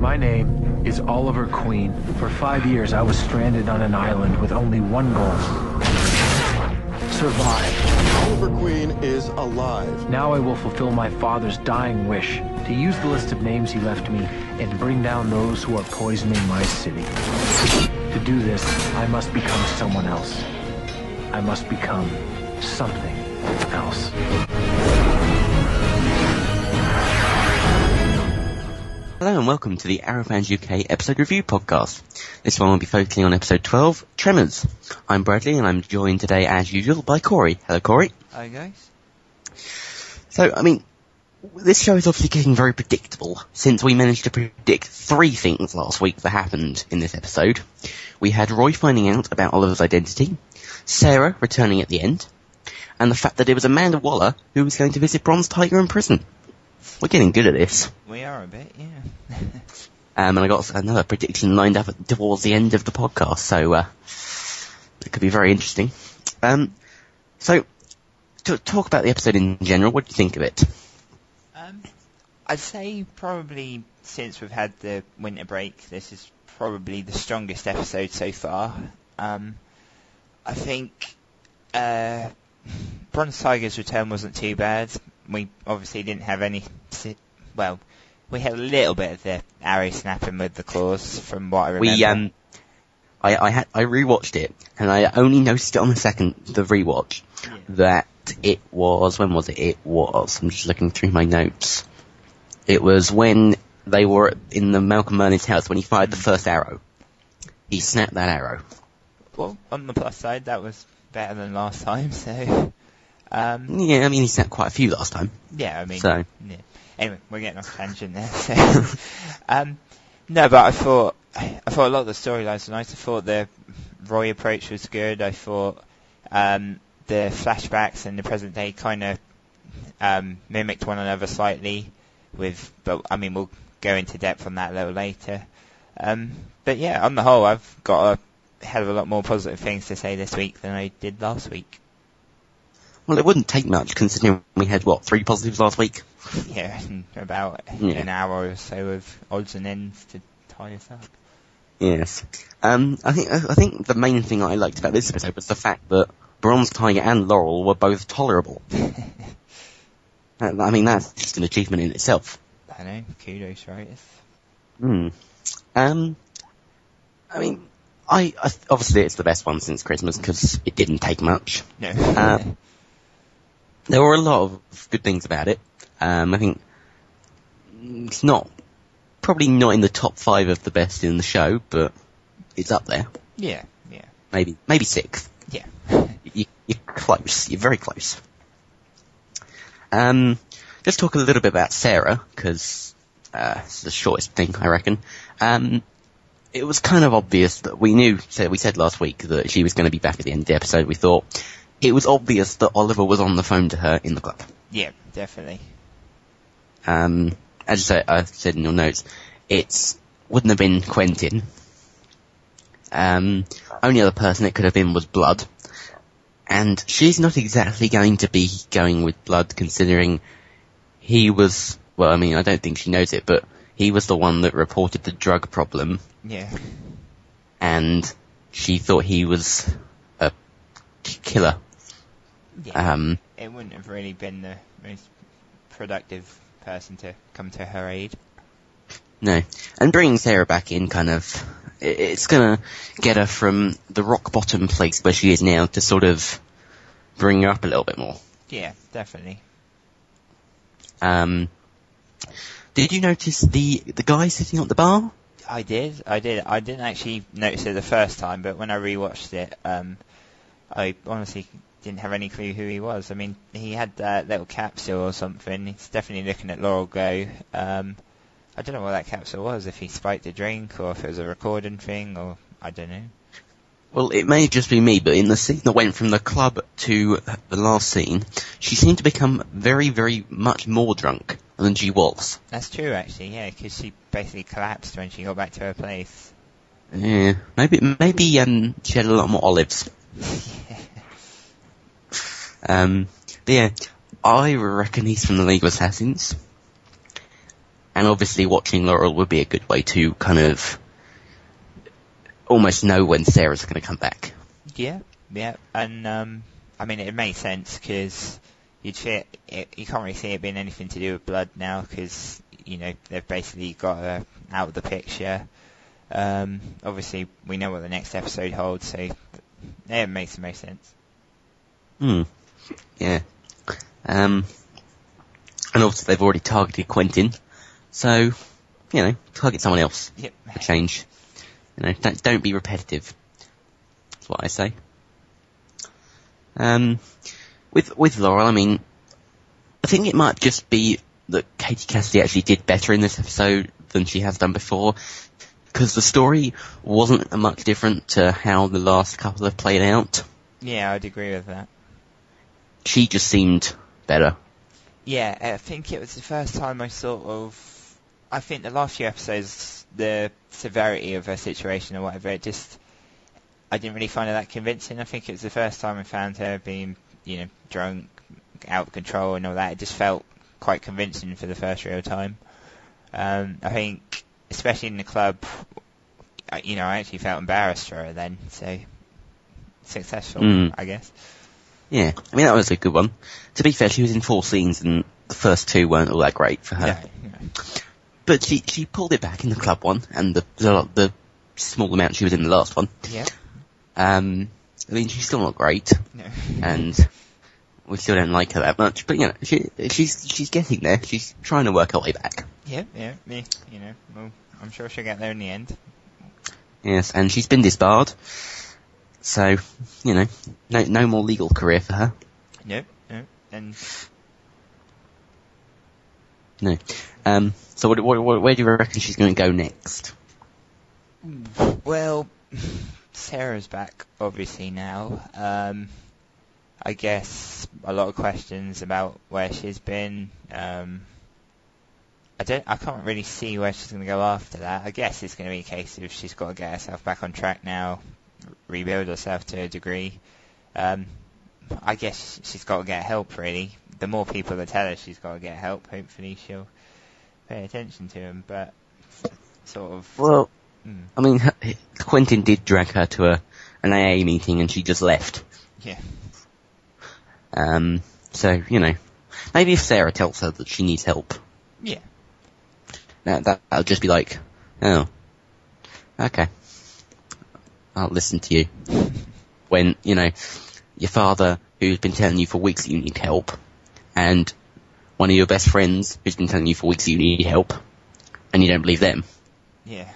My name is Oliver Queen. For 5 years, I was stranded on an island with only one goal. Survive. Oliver Queen is alive. Now I will fulfill my father's dying wish to use the list of names he left me and bring down those who are poisoning my city. To do this, I must become someone else. I must become something else. Hello and welcome to the Arrowfans UK episode review podcast. This one will be focusing on episode 12, Tremors. I'm Bradley and I'm joined today as usual by Corey. Hello Corey. Hi guys. So, this show is obviously getting very predictable since we managed to predict 3 things last week that happened in this episode. We had Roy finding out about Oliver's identity, Sarah returning at the end, and the fact that it was Amanda Waller who was going to visit Bronze Tiger in prison. We're getting good at this. We are a bit, yeah. And I got another prediction lined up towards the end of the podcast, so it could be very interesting. So, to talk about the episode in general, what do you think of it? I'd say probably since we've had the winter break, this is probably the strongest episode so far. I think Bronze Tiger's return wasn't too bad. We obviously didn't have any... Well, we had a little bit of the arrow snapping with the claws, from what I remember. I rewatched it, and I only noticed it on the rewatch, that it was... When was it? It was... I'm just looking through my notes. It was when they were in the Malcolm Merlin's house, when he fired the first arrow. He snapped that arrow. Well, on the plus side, that was better than last time, so... yeah, he snapped quite a few last time. Yeah, So. Yeah. Anyway, we're getting off tangent there. So. No, but I thought a lot of the storylines were nice. I thought the Roy approach was good. I thought the flashbacks and the present day kind of mimicked one another slightly. But we'll go into depth on that a little later. But yeah, on the whole, I've got a hell of a lot more positive things to say this week than I did last week. Well, it wouldn't take much, considering we had, 3 positives last week? Yeah, about an hour or so of odds and ends to tie us up. Yes. I think the main thing I liked about this episode was the fact that Bronze Tiger and Laurel were both tolerable. That's just an achievement in itself. I know, kudos, right? Obviously it's the best one since Christmas, because it didn't take much. No. There were a lot of good things about it. I think it's probably not in the top 5 of the best in the show, but it's up there. Yeah. Maybe 6th. Yeah. You're close. You're very close. Let's talk a little bit about Sarah, because it's the shortest thing, I reckon. It was kind of obvious that we said last week that she was going to be back at the end of the episode. We thought it was obvious that Oliver was on the phone to her in the club. Yeah, definitely. As I said in your notes, wouldn't have been Quentin. Only other person it could have been was Blood. And she's not exactly going to be going with Blood, considering he was... Well, I don't think she knows it, but he was the one that reported the drug problem. Yeah. And she thought he was a killer. Yeah. It wouldn't have really been the most productive person to come to her aid. No. And bringing Sarah back in it's gonna get her from the rock bottom place where she is now to sort of bring her up a little bit more. Yeah, definitely. Did you notice the guy sitting at the bar? I did. I didn't actually notice it the first time, but when I rewatched it, I honestly didn't have any clue who he was. He had that little capsule or something. He's definitely looking at Laurel go. I don't know what that capsule was, if he spiked a drink or if it was a recording thing, or I don't know. Well, it may just be me, but in the scene that went from the club to the last scene, she seemed to become very, very much more drunk than she was. That's true, actually, yeah, because she basically collapsed when she got back to her place. Yeah, maybe she had a lot more olives. But yeah, I reckon he's from the League of Assassins. And obviously watching Laurel would be a good way to kind of almost know when Sarah's going to come back. Yeah, and I mean it makes sense because you can't really see it being anything to do with blood now because they've basically got her out of the picture. Obviously we know what the next episode holds, so it makes the most sense. Yeah. And obviously they've already targeted Quentin, so target someone else. Yep. For change. Don't be repetitive. That's what I say. With Laurel, I mean, I think it might just be that Katie Cassidy actually did better in this episode than she has done before, because the story wasn't much different to how the last couple have played out. Yeah, I'd agree with that. She just seemed better. Yeah, I think it was the first time I think the last few episodes, the severity of her situation or whatever, I didn't really find her that convincing. I think it was the first time I found her being, drunk, out of control and all that. It just felt quite convincing for the first real time. I think, especially in the club, I actually felt embarrassed for her then, so successful, I guess. Yeah, I mean, that was a good one. To be fair, she was in 4 scenes and the first 2 weren't all that great for her. No. But she pulled it back in the club one and the small amount she was in the last one. Yeah. I mean, she's still not great. No. And we still don't like her that much, but she's getting there. She's trying to work her way back. Yeah, well, I'm sure she'll get there in the end. Yes, and she's been disbarred, so no more legal career for her. Nope, and no. So where do you reckon she's going to go next? Well, Sarah's back obviously now. I guess a lot of questions about where she's been. I can't really see where she's going to go after that. I guess it's going to be a case of she's got to get herself back on track now, rebuild herself to a degree. I guess she's got to get help, really. The more people that tell her she's got to get help, hopefully she'll pay attention to them, but sort of... Well, I mean, Quentin did drag her to an AA meeting and she just left. Yeah. So, maybe if Sarah tells her that she needs help. Yeah. That'll just be like, oh, okay, I'll listen to you. When, your father, who's been telling you for weeks that you need help, and one of your best friends, who's been telling you for weeks that you need help, and you don't believe them. Yeah.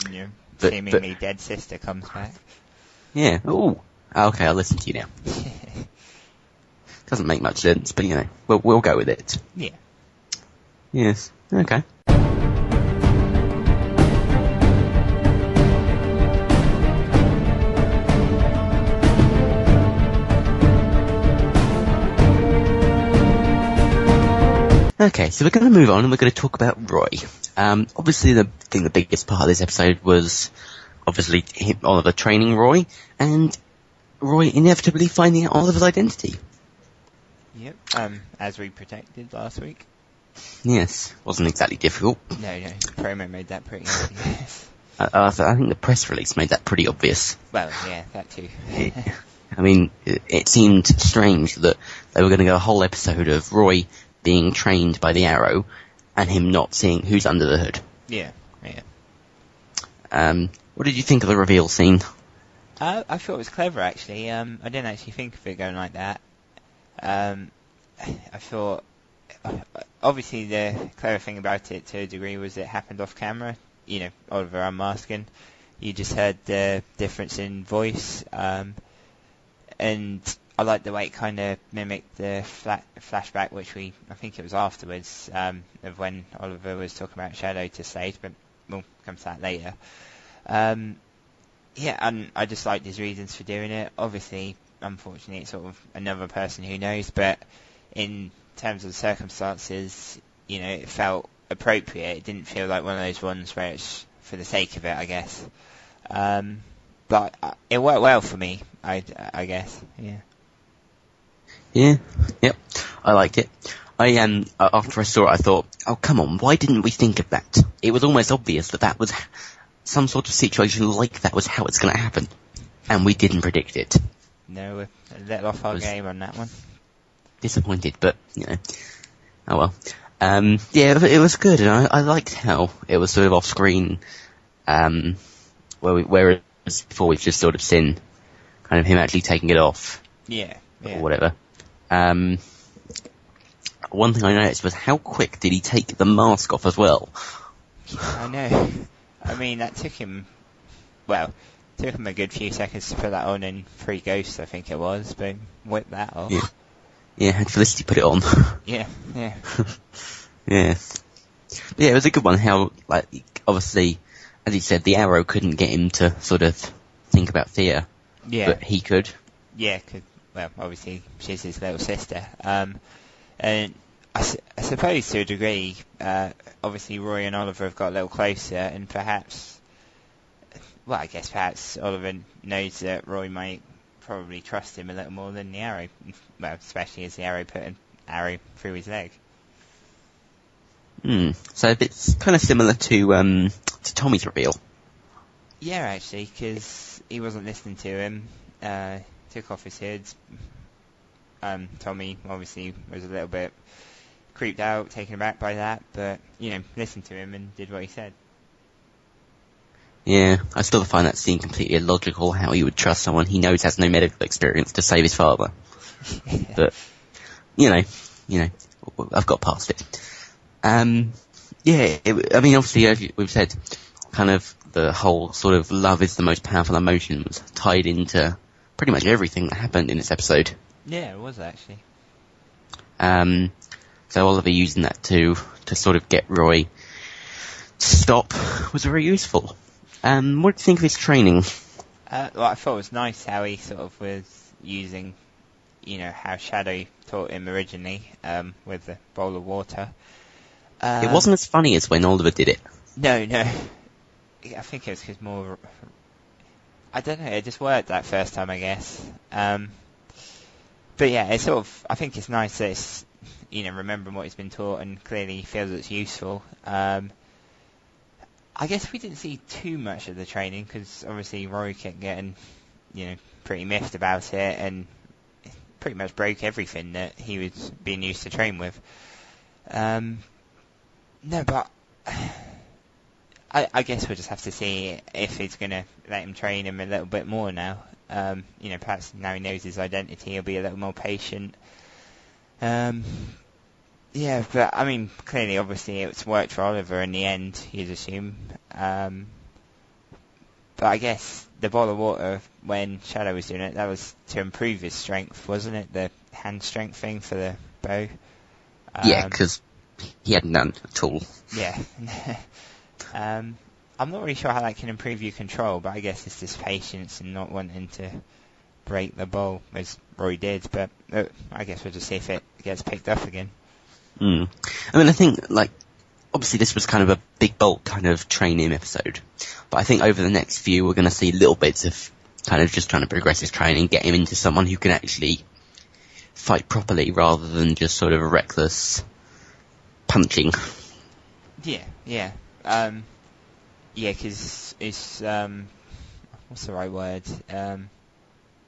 And your seemingly dead sister comes back. Yeah, ooh, okay, I'll listen to you now. Doesn't make much sense, but we'll go with it. Yeah. Yes, okay. Okay, so we're going to move on and we're going to talk about Roy. Obviously, the biggest part of this episode was obviously Oliver training Roy, and Roy inevitably finding out Oliver's identity. Yep, as we predicted last week. Yes, wasn't exactly difficult. No, promo made that pretty obvious. I think the press release made that pretty obvious. Well, yeah, that too. I mean, it seemed strange that they were going to go a whole episode of Roy being trained by the Arrow, and him not seeing who's under the hood. Yeah. What did you think of the reveal scene? I thought it was clever, actually. I didn't actually think of it going like that. I thought, obviously the clever thing about it to a degree was it happened off camera. Oliver unmasking. You just heard the difference in voice, and I like the way it kind of mimicked the flashback, which I think it was afterwards, of when Oliver was talking about Shadow to Slade, but we'll come to that later. Yeah, and I just liked his reasons for doing it. Obviously, unfortunately, it's sort of another person who knows, but in terms of the circumstances, it felt appropriate. It didn't feel like one of those ones where it's for the sake of it, I guess. But it worked well for me, I guess, yeah. Yeah, yep, I liked it. After I saw it, I thought, oh, come on, why didn't we think of that? It was almost obvious that was some sort of situation like that was how it's going to happen. And we didn't predict it. No, we're a little off our game on that one. Disappointed, but, oh well. Yeah, it was good, and I liked how it was sort of off-screen, whereas before we've just sort of seen kind of him actually taking it off. Yeah. Or whatever. One thing I noticed was how quick did he take the mask off as well? I know. I mean, that took him a good few seconds to put that on in Free Ghosts, I think it was, but whip that off. Yeah, had Felicity put it on. Yeah. Yeah. Yeah, it was a good one, how, like, obviously, as he said, the arrow couldn't get him to sort of think about Thea. Yeah. But he could. Yeah, obviously, she's his little sister. And I suppose to a degree, obviously Roy and Oliver have got a little closer, and perhaps Oliver knows that Roy might probably trust him a little more than the arrow. Well, especially as the arrow put an arrow through his leg. So it's kind of similar to Tommy's reveal. Yeah, actually, because he wasn't listening to him. Took off his hood. Tommy obviously was a little bit creeped out, taken aback by that, but, listened to him and did what he said. Yeah, I still find that scene completely illogical, how he would trust someone he knows has no medical experience to save his father. But, I've got past it. Obviously, as we've said, kind of the whole sort of love is the most powerful emotion was tied into pretty much everything that happened in this episode. Yeah, it was actually. So Oliver using that to sort of get Roy to stop was very useful. What do you think of his training? I thought it was nice how he sort of was using, how Shadow taught him originally, with the bowl of water. It wasn't as funny as when Oliver did it. No. I think it was because more... I don't know, it just worked that first time, I guess. But yeah, it's I think it's nice that it's, remembering what he's been taught and clearly feels it's useful. I guess we didn't see too much of the training because obviously Rory kept getting, pretty miffed about it and pretty much broke everything that he was being used to train with. No, but I guess we'll just have to see if he's going to let him train him a little bit more now. Perhaps now he knows his identity, he'll be a little more patient. Yeah, but I mean, clearly, obviously, it's worked for Oliver in the end, you'd assume. But I guess the bowl of water, when Shadow was doing it, that was to improve his strength, wasn't it? The hand strength thing for the bow. Yeah, because he had none at all. Yeah. I'm not really sure how that can improve your control, but I guess it's just patience and not wanting to break the bowl, as Roy did. But I guess we'll just see if it gets picked up again. I mean, I think, obviously this was kind of a big bulk kind of training episode, but I think over the next few we're going to see little bits of kind of just trying to progress his training, get him into someone who can actually fight properly rather than just sort of a reckless punching. Yeah, because it's, what's the right word?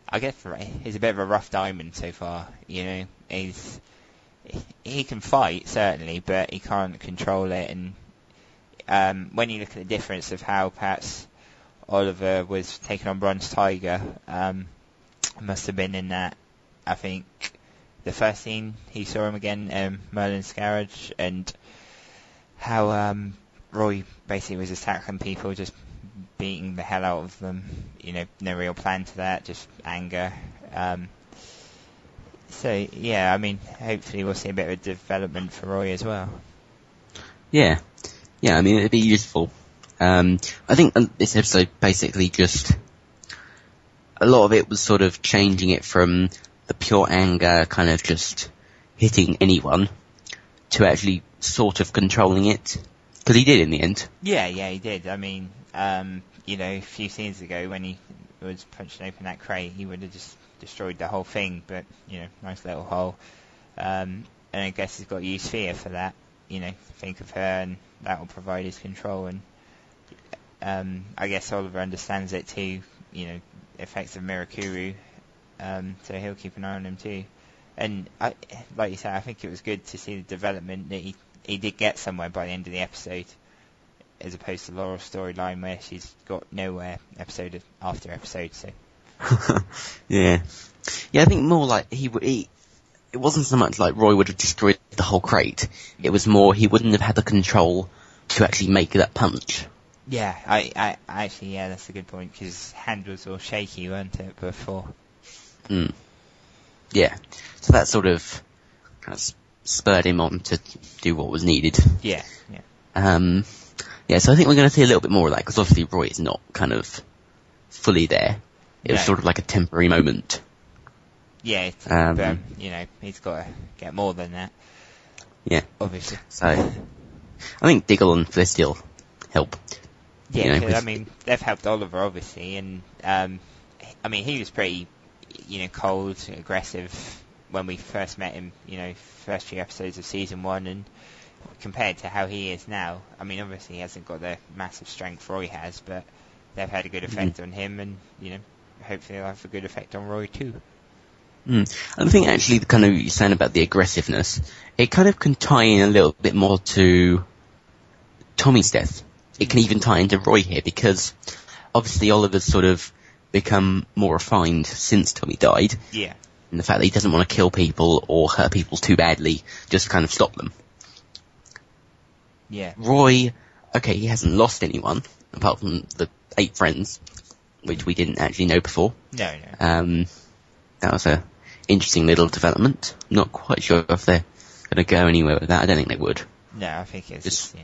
I guess he's a bit of a rough diamond so far, he can fight, certainly, but he can't control it, and when you look at the difference of how perhaps Oliver was taking on Bronze Tiger, must have been in that, I think, the first scene he saw him again, Merlin's garage, and how Roy basically was just tackling people, just beating the hell out of them, no real plan to that, just anger. So, yeah, I mean, hopefully we'll see a bit of a development for Roy as well. Yeah, I mean, it'd be useful. I think this episode basically just... A lot of it was sort of changing it from the pure anger, kind of just hitting anyone, to actually sort of controlling it. Because he did in the end. Yeah, he did. I mean, a few scenes ago when he was punching open that crate, he would have just destroyed the whole thing, but, nice little hole. And and I guess he's got to use fear for that. Think of her, and that will provide his control. And I guess Oliver understands it too. Effects of Mirakuru, so he'll keep an eye on him too. And like you said, I think it was good to see the development that he did get somewhere by the end of the episode, as opposed to Laurel's storyline where she's got nowhere episode after episode. So yeah, I think more like it wasn't so much like Roy would have destroyed the whole crate. It was more he wouldn't have had the control to actually make that punch. Yeah, I actually, that's a good point, because his hand was all shaky, weren't it, before? Yeah, so that sort of kind of spurred him on to do what was needed. Yeah. So I think we're going to see a little bit more of that, because obviously Roy is not kind of fully there. It was sort of like a temporary moment. Yeah, he's got to get more than that. Yeah. Obviously. So, I think Diggle and Celestial help. Yeah, they've helped Oliver, obviously, and, he was pretty, cold, aggressive when we first met him, first few episodes of season 1, and compared to how he is now, obviously he hasn't got the massive strength Roy has, but they've had a good effect on him, and, hopefully they'll have a good effect on Roy too. And I think actually the kind of you're saying about the aggressiveness, it kind of can tie in a little bit more to Tommy's death. It can even tie into Roy here, because obviously Oliver's sort of become more refined since Tommy died. Yeah. And the fact that he doesn't want to kill people or hurt people too badly, just kind of stop them. Yeah. Roy, okay, he hasn't lost anyone, apart from the 8 friends, which we didn't actually know before. No. That was a interesting little development. Not quite sure if they're going to go anywhere with that. I don't think they would. No, I think it's just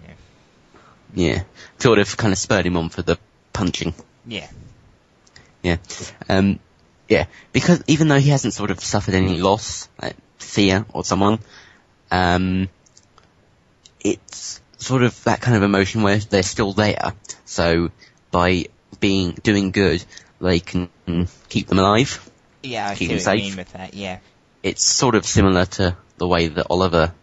Yeah. Sort of kind of spurred him on for the punching. Yeah. Yeah. Because even though he hasn't sort of suffered any loss, like fear or someone, it's sort of that kind of emotion where they're still there. So by doing good, they can keep them alive. Yeah, I keep see them what you safe. mean with that, yeah. It's sort of similar to the way that Oliver,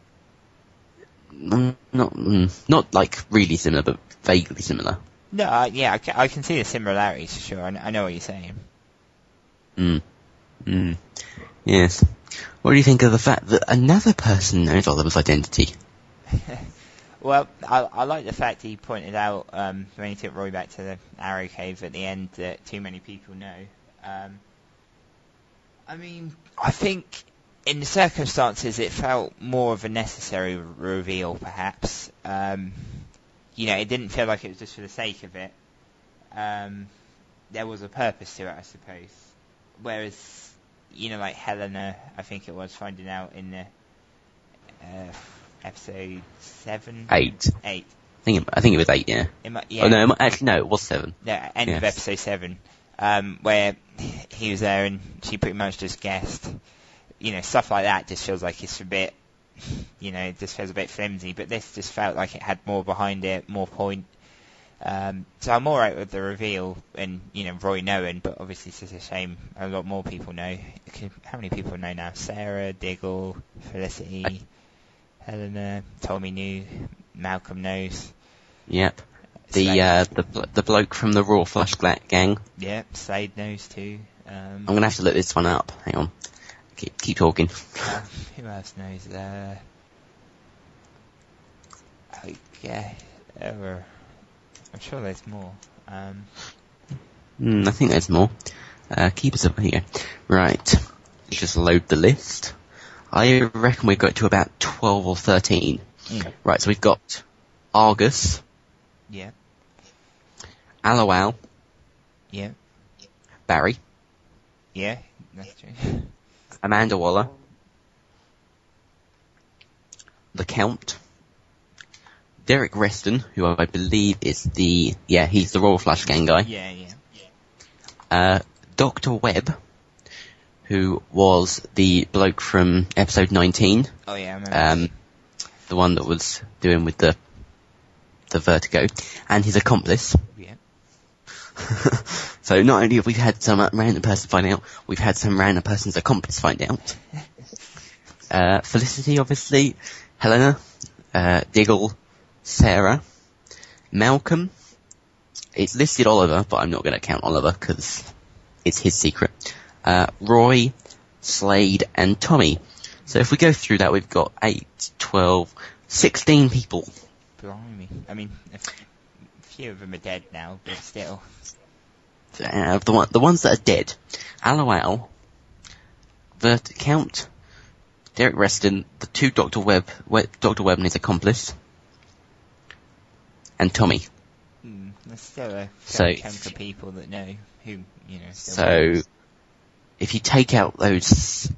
not like really similar, but vaguely similar. No, I can see the similarities for sure. I know what you're saying. Yes. What do you think of the fact that another person knows Oliver's identity? Well, I like the fact he pointed out, when he took Roy back to the Arrow Cave at the end, that too many people know. I think in the circumstances it felt more of a necessary reveal, perhaps. It didn't feel like it was just for the sake of it. There was a purpose to it, I suppose. Whereas, like Helena, I think it was, finding out in the episode 7? 8. 8. I think it was 8, yeah. Yeah. Oh no, actually no, it was 7. No, end of episode 7. Where he was there and she pretty much just guessed. Stuff like that just feels like it's a bit, it just feels a bit flimsy, but this just felt like it had more behind it, more point. So I'm alright with the reveal and, Roy knowing, but obviously it's just a shame a lot more people know. How many people know now? Sarah, Diggle, Felicity, Helena, Tommy knew, Malcolm knows. Yep. The bloke from the Raw Flashback gang. Yep, Slade knows too. I'm gonna have to look this one up. Hang on. Keep talking. Who else knows? I'm sure there's more. I think there's more. Keep us up here. Right. Let's just load the list. I reckon we've got to about 12 or 13. Right, so we've got Argus. Yeah. Alawal. Yeah. Barry. Yeah, that's true. Amanda Waller. The Count. Derek Reston, who I believe is he's the Royal Flush Gang guy. Yeah. Dr. Webb, who was the bloke from episode 19. Oh yeah, I remember. The one that was doing with the vertigo, and his accomplice. Yeah. So not only have we had some random person find out, we've had some random person's accomplice find out. Felicity, obviously, Helena, Diggle, Sarah, Malcolm. It's listed Oliver, but I'm not going to count Oliver because it's his secret. Roy, Slade, and Tommy. So if we go through that, we've got 8, 12, 16 people. Blimey. I mean, a few of them are dead now, but still. The ones that are dead, Aloal, Count, Derek Reston, the 2 Dr. Webb and his accomplice, and Tommy. There's still a chunk of people that know who, still So, knows. if you take out those 6,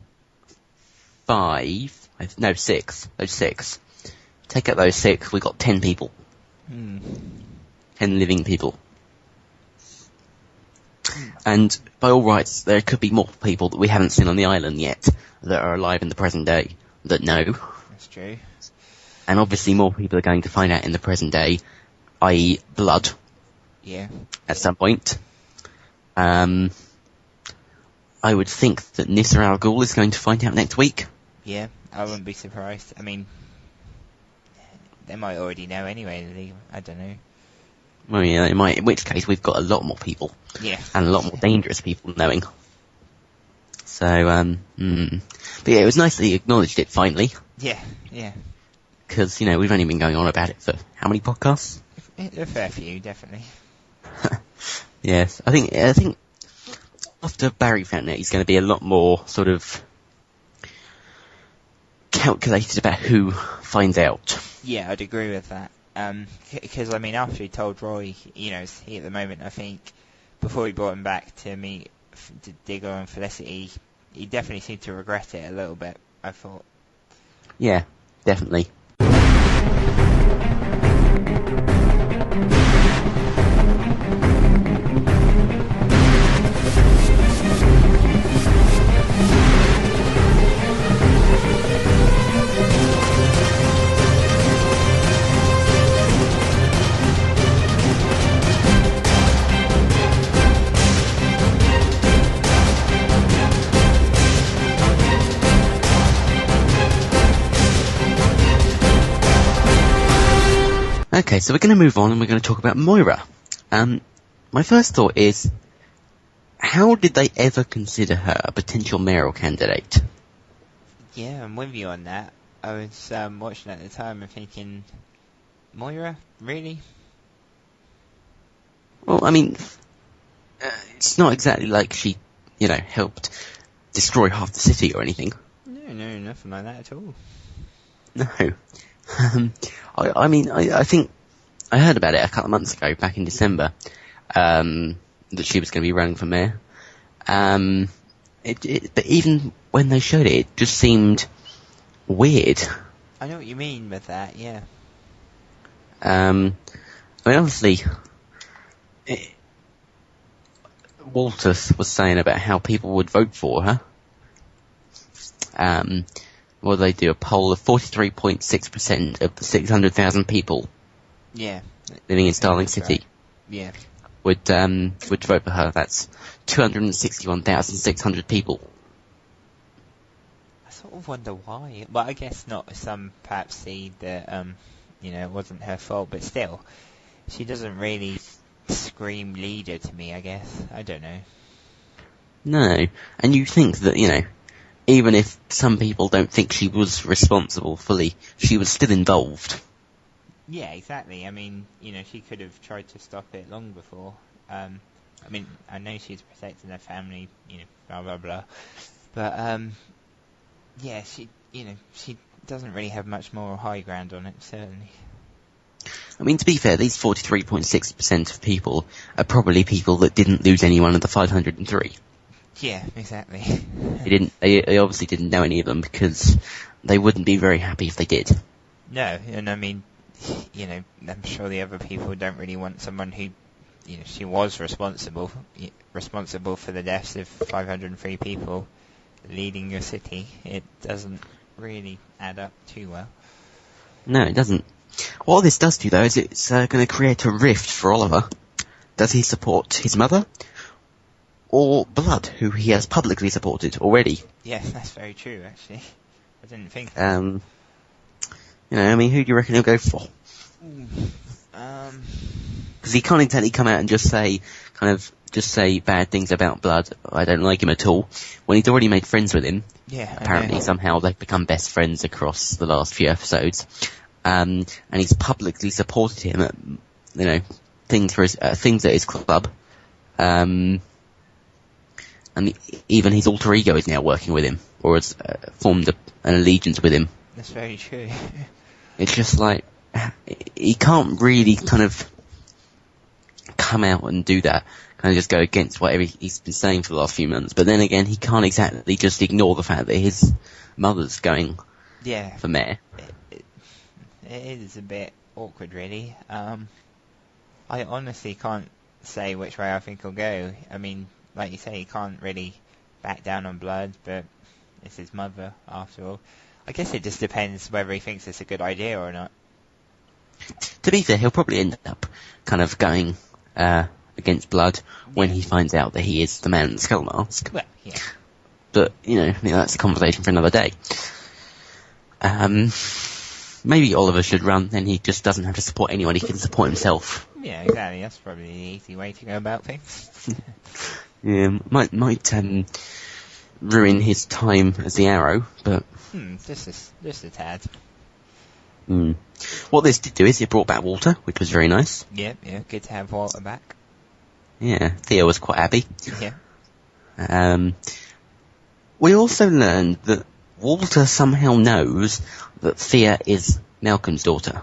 take out those 6, we've got 10 people. 10 living people. And by all rights, there could be more people that we haven't seen on the island yet that are alive in the present day that know. That's true. And obviously more people are going to find out in the present day, i.e. Blood. Yeah. At some point. I would think that Nissa Al Ghul is going to find out next week. Yeah, I wouldn't be surprised. I mean, they might already know anyway. I don't know. Well, yeah, they might. In which case, we've got a lot more people. Yeah. And a lot more dangerous people knowing. So, But yeah, it was nice that he acknowledged it finally. Yeah. Because, we've only been going on about it for how many podcasts? A fair few, definitely. Yes, I think after Barry found it, he's going to be a lot more sort of calculated about who finds out. Yeah, I'd agree with that. Because, after he told Roy, he at the moment, I think, before he brought him back to meet Diggle and Felicity, he definitely seemed to regret it a little bit, I thought. Yeah, definitely. Okay, so we're going to move on and we're going to talk about Moira. My first thought is, how did they ever consider her a potential mayoral candidate? Yeah, I'm with you on that. I was watching at the time and thinking, Moira? Really? Well, it's not exactly like she, helped destroy half the city or anything. No, nothing like that at all. No. I think I heard about it a couple of months ago, back in December, that she was going to be running for mayor. But even when they showed it, it just seemed weird. I know what you mean with that, yeah. Obviously, Walters was saying about how people would vote for her. Well, they do a poll of 43.6% of the 600,000 people. Yeah. Living in Starling City. Right. Yeah. Would vote for her. That's 261,600 people. I sort of wonder why. Well, I guess not. Some perhaps see that, it wasn't her fault, but still, she doesn't really scream leader to me, I guess. I don't know. No. And you think that, even if some people don't think she was responsible fully, she was still involved. Yeah, exactly. She could have tried to stop it long before. I know she's protecting her family, blah, blah, blah. But, yeah, she doesn't really have much more high ground on it, certainly. To be fair, these 43.6% of people are probably people that didn't lose anyone of the 503. Yeah, exactly. They obviously didn't know any of them because they wouldn't be very happy if they did. No, and I'm sure the other people don't really want someone who, she was responsible for the deaths of 503 people leading your city. It doesn't really add up too well. No, it doesn't. What this does do, though, is it's going to create a rift for Oliver. Does he support his mother? Or Blood, who he has publicly supported already? Yes, that's very true, actually. I didn't think. I mean, who do you reckon he'll go for? Because he can't exactly come out and just say bad things about Blood. I don't like him at all. When he's already made friends with him. Yeah. Apparently, somehow they've become best friends across the last few episodes. And he's publicly supported him at, things at his club. And even his alter ego is now working with him, or has formed an allegiance with him. That's very true. It's just like, he can't really kind of come out and do that, kind of just go against whatever he's been saying for the last few months. But then again, he can't exactly just ignore the fact that his mother's going for mayor. It is a bit awkward, really. I honestly can't say which way I think he'll go. I mean, like you say, he can't really back down on Blood, but it's his mother, after all. I guess it just depends whether he thinks it's a good idea or not. To be fair, he'll probably end up kind of going against Blood when he finds out that he is the man in the skull mask. Well, yeah. But, that's a conversation for another day. Maybe Oliver should run, then he just doesn't have to support anyone, he can support himself. Yeah, exactly, that's probably the easy way to go about things. Yeah, might ruin his time as the Arrow, but... Just a tad. What this did do is it brought back Walter, which was very nice. Yeah, good to have Walter back. Yeah, Theo was quite happy. Yeah. We also learned that Walter somehow knows that Thea is Malcolm's daughter.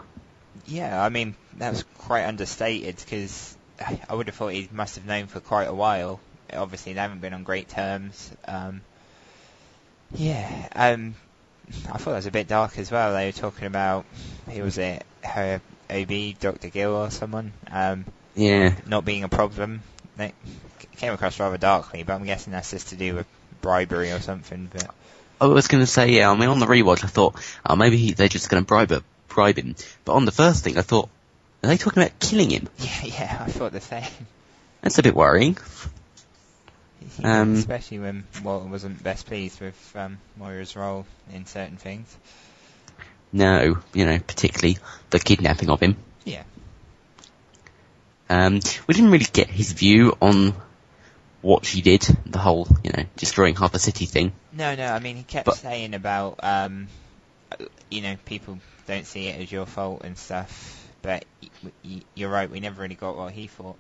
Yeah, I mean, that was quite understated, because I would have thought he must have known for quite a while. Obviously, they haven't been on great terms. I thought it was a bit dark as well. They were talking about, her OB, Dr. Gill or someone, not being a problem. It came across rather darkly, but I'm guessing that's just to do with bribery or something. But I was going to say, on the rewatch I thought, maybe they're just going to bribe him. But on the first thing I thought, are they talking about killing him? Yeah, I thought the same. That's a bit worrying. Especially when Walter wasn't best pleased with Moira's role in certain things. No, particularly the kidnapping of him. Yeah. We didn't really get his view on what she did, the whole, destroying half the city thing. No, I mean, he kept saying about, people don't see it as your fault and stuff, but you're right, we never really got what he thought.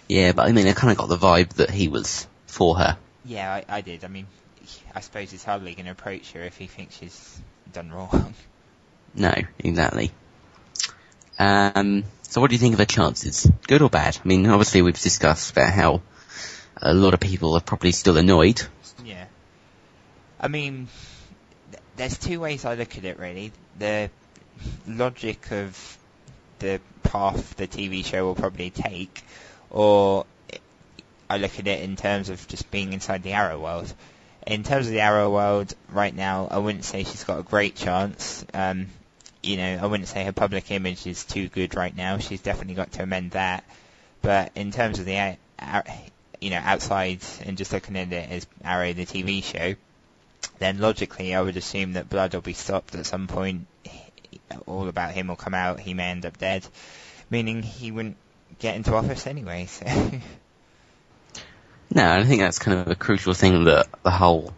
Yeah, but I mean, I kind of got the vibe that he was for her. Yeah, I did. I mean, I suppose he's hardly going to approach her if he thinks she's done wrong. No, exactly. So what do you think of her chances? Good or bad? I mean, obviously we've discussed about how a lot of people are probably still annoyed. Yeah. I mean, there's two ways I look at it, really. The logic of the path the TV show will probably take, or I look at it in terms of just being inside the Arrow world. In terms of the Arrow world, right now, I wouldn't say she's got a great chance. I wouldn't say her public image is too good right now. She's definitely got to amend that. But in terms of the, outside and just looking at it as Arrow, the TV show, then logically I would assume that Blood will be stopped at some point. All about him will come out. He may end up dead, meaning he wouldn't get into office anyway. So. No, I think that's kind of a crucial thing, that the whole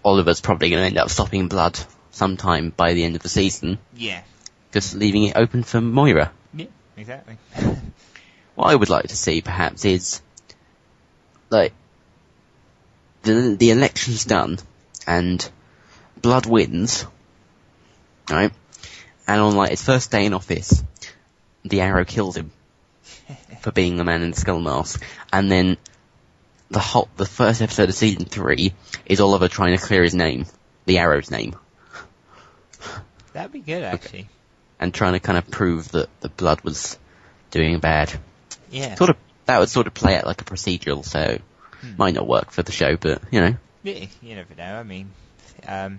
Oliver's probably going to end up stopping Blood sometime by the end of the season. Yeah. Just leaving it open for Moira. Yeah, exactly. What I would like to see, perhaps, is, the election's done, and Blood wins, right? And on, his first day in office, the Arrow kills him for being the man in the skull mask, and then the first episode of season 3 is Oliver trying to clear his name, the Arrow's name. That'd be good, actually. And trying to kind of prove that the Blood was doing bad. Yeah. That would sort of play out like a procedural, so might not work for the show, but, Yeah, you never know. I mean, I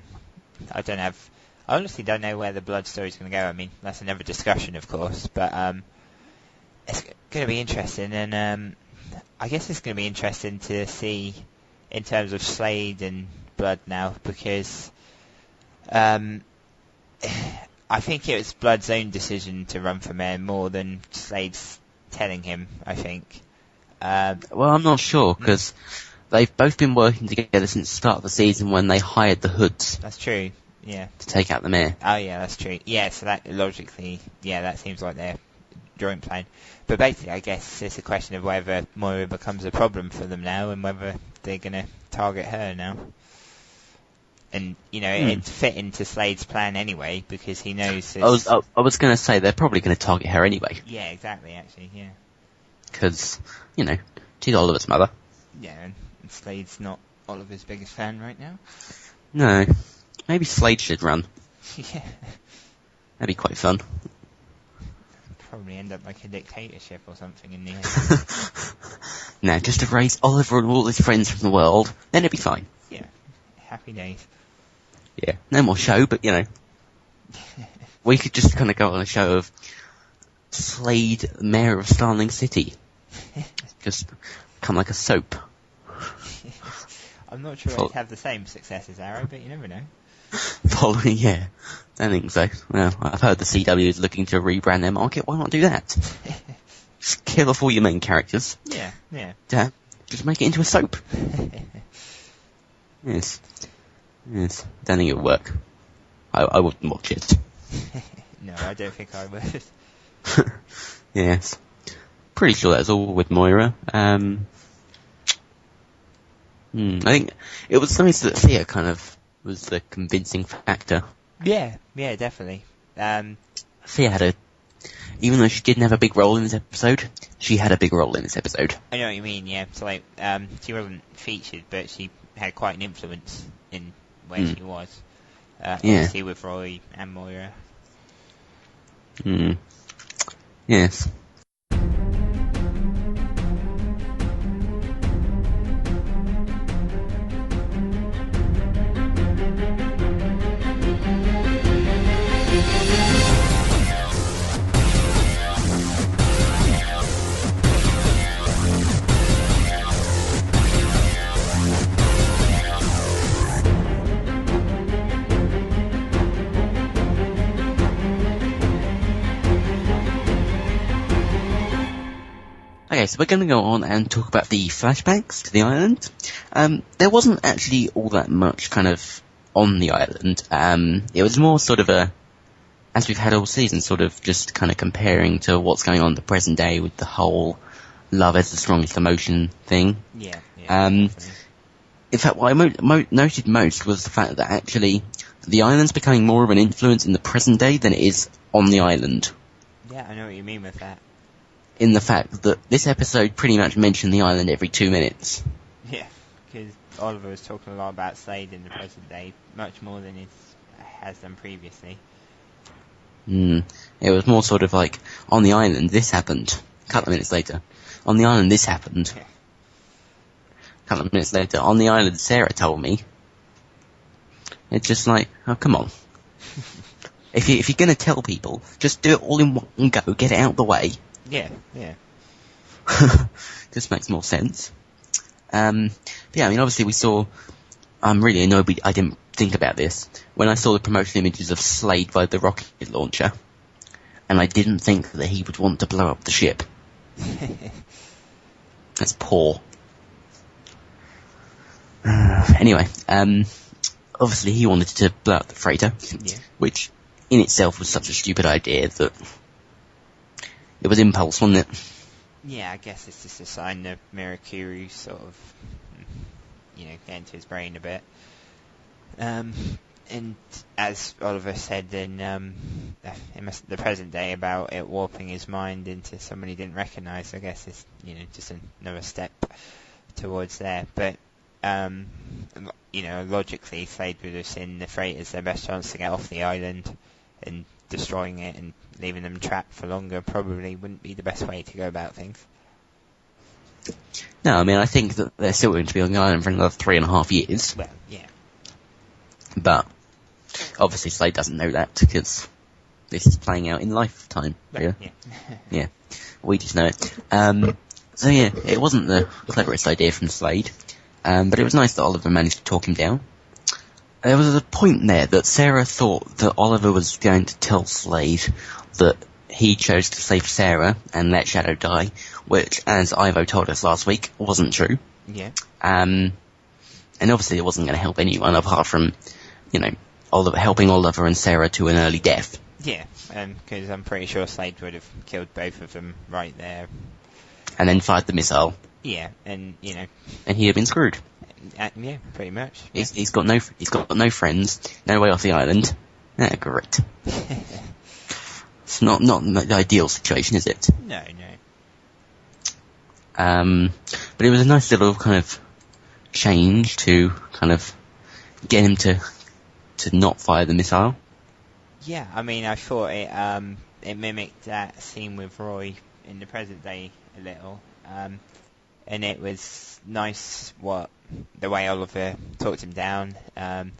honestly don't know where the Blood story's going to go. I mean, that's another discussion, of course, but it's going to be interesting, and I guess it's going to be interesting to see in terms of Slade and Blood now, because I think it was Blood's own decision to run for mayor more than Slade's telling him, I think. Well, I'm not sure, because they've both been working together since the start of the season when they hired the Hoods. That's true, yeah. To take out the mayor. Oh, yeah, that's true. Yeah, so that, logically, yeah, that seems like their joint plan. But basically, I guess it's a question of whether Moira becomes a problem for them now, and whether they're going to target her now. And, it's fit into Slade's plan anyway, because he knows I was going to say, they're probably going to target her anyway. Yeah, exactly, actually, yeah. Because, she's Oliver's mother. Yeah, and Slade's not Oliver's biggest fan right now. No. Maybe Slade should run. Yeah. That'd be quite fun. Probably end up like a dictatorship or something in the end. No, just erase Oliver and all his friends from the world, then it'd be fine. Yeah. Happy days. Yeah. No more show, but, we could just kind of go on a show of Slade, Mayor of Starling City. Just come like a soap. I'm not sure it'd have the same success as Arrow, but you never know. Following, yeah. I think so. Well, I've heard the CW is looking to rebrand their market. Why not do that? Just kill off all your main characters. Yeah. Just make it into a soap. Yes. Don't think it'll work. I wouldn't watch it. No, I don't think I would. Yes. Pretty sure that's all with Moira. I think it was nice that Thea kind of was the convincing factor. Yeah, definitely. Thea even though she didn't have a big role in this episode, she had a big role in this episode. I know what you mean, yeah. So she wasn't featured, but she had quite an influence in where she was. Obviously with Roy and Moira. Yes. Okay, so we're going to go on and talk about the flashbacks to the island. There wasn't actually all that much kind of on the island. It was more sort of as we've had all season, sort of just kind of comparing to what's going on in the present day with the whole love as the strongest emotion thing. Yeah. In fact, what I noted most was the fact that actually the island's becoming more of an influence in the present day than it is on the island. Yeah, I know what you mean with that. In the fact that this episode pretty much mentioned the island every 2 minutes. Yeah, because Oliver was talking a lot about Slade in the present day, much more than he has done previously. It was more sort of like, on the island, this happened. A couple of minutes later. On the island, this happened. Yeah. A couple of minutes later, on the island, Sarah told me. It's just like, oh, come on. If you're going to tell people, just do it all in one go, get it out the way. Yeah. Just makes more sense. Yeah, I mean, obviously we saw, I'm really annoyed I didn't think about this, when I saw the promotional images of Slade by the rocket launcher, and I didn't think that he would want to blow up the ship. That's poor. Anyway, obviously he wanted to blow up the freighter, which in itself was such a stupid idea that it was impulse, wasn't it? Yeah, I guess it's just a sign of Mirakuru sort of, get into his brain a bit. And as Oliver said in the present day about it warping his mind into someone he didn't recognise, I guess it's, just another step towards there. But, logically, Slade would have seen the freight as their best chance to get off the island, and destroying it and leaving them trapped for longer probably wouldn't be the best way to go about things. No, I mean, I think that they're still going to be on the island for another 3.5 years. Well, yeah. But, obviously Slade doesn't know that, because this is playing out in lifetime. Well, yeah. Yeah. We just know it. So yeah, it wasn't the cleverest idea from Slade, but it was nice that Oliver managed to talk him down. There was a point there that Sarah thought that Oliver was going to tell Slade that he chose to save Sarah and let Shadow die, which, as Ivo told us last week, wasn't true. Yeah. And obviously it wasn't going to help anyone apart from, helping Oliver and Sarah to an early death. Yeah, because I'm pretty sure Slade would have killed both of them right there. And then fired the missile. Yeah, and And he'd have been screwed. Yeah, pretty much. Yeah. He's got no friends, no way off the island. Great. It's not the ideal situation, is it? No. But it was a nice little kind of change to kind of get him to not fire the missile. Yeah, I mean, I thought it mimicked that scene with Roy in the present day a little, and it was nice the way Oliver talked him down, and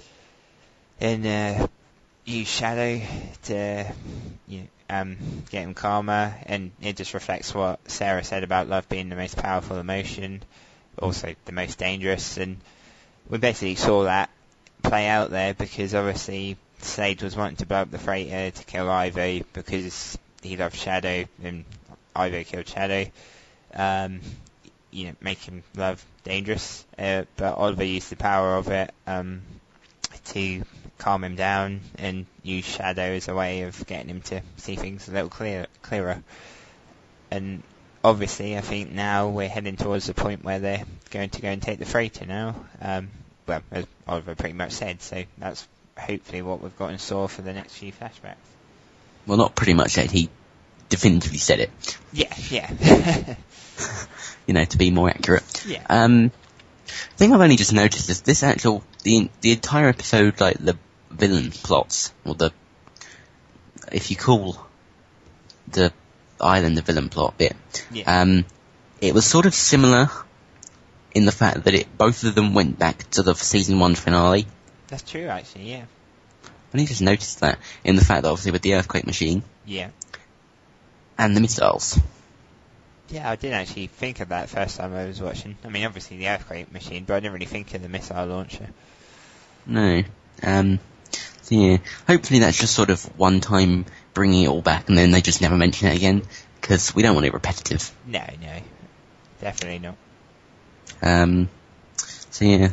used Shadow to get him calmer, and it just reflects what Sarah said about love being the most powerful emotion, also the most dangerous, and we basically saw that play out there because obviously Slade was wanting to blow up the freighter to kill Ivo because he loved Shadow, and Ivo killed Shadow, making love dangerous, but Oliver used the power of it to calm him down and use Shadow as a way of getting him to see things a little clearer. And obviously I think now we're heading towards the point where they're going to go and take the freighter now, well, as Oliver pretty much said, so that's hopefully what we've got in store for the next few flashbacks. Well, not pretty much said, he definitively said it. Yeah. To be more accurate. Yeah. The thing I've only just noticed is this the entire episode, like the villain plots, or if you call the island the villain plot bit, yeah. It was sort of similar in the fact that both of them went back to the season 1 finale. That's true, actually, yeah. I only just noticed that in the fact that obviously with the earthquake machine. Yeah. And the missiles. Yeah, I didn't actually think of that first time I was watching. I mean, obviously the earthquake machine, but I didn't really think of the missile launcher. No. So yeah, hopefully that's just sort of one time bringing it all back and then they just never mention it again, because we don't want it repetitive. No, definitely not. So yeah.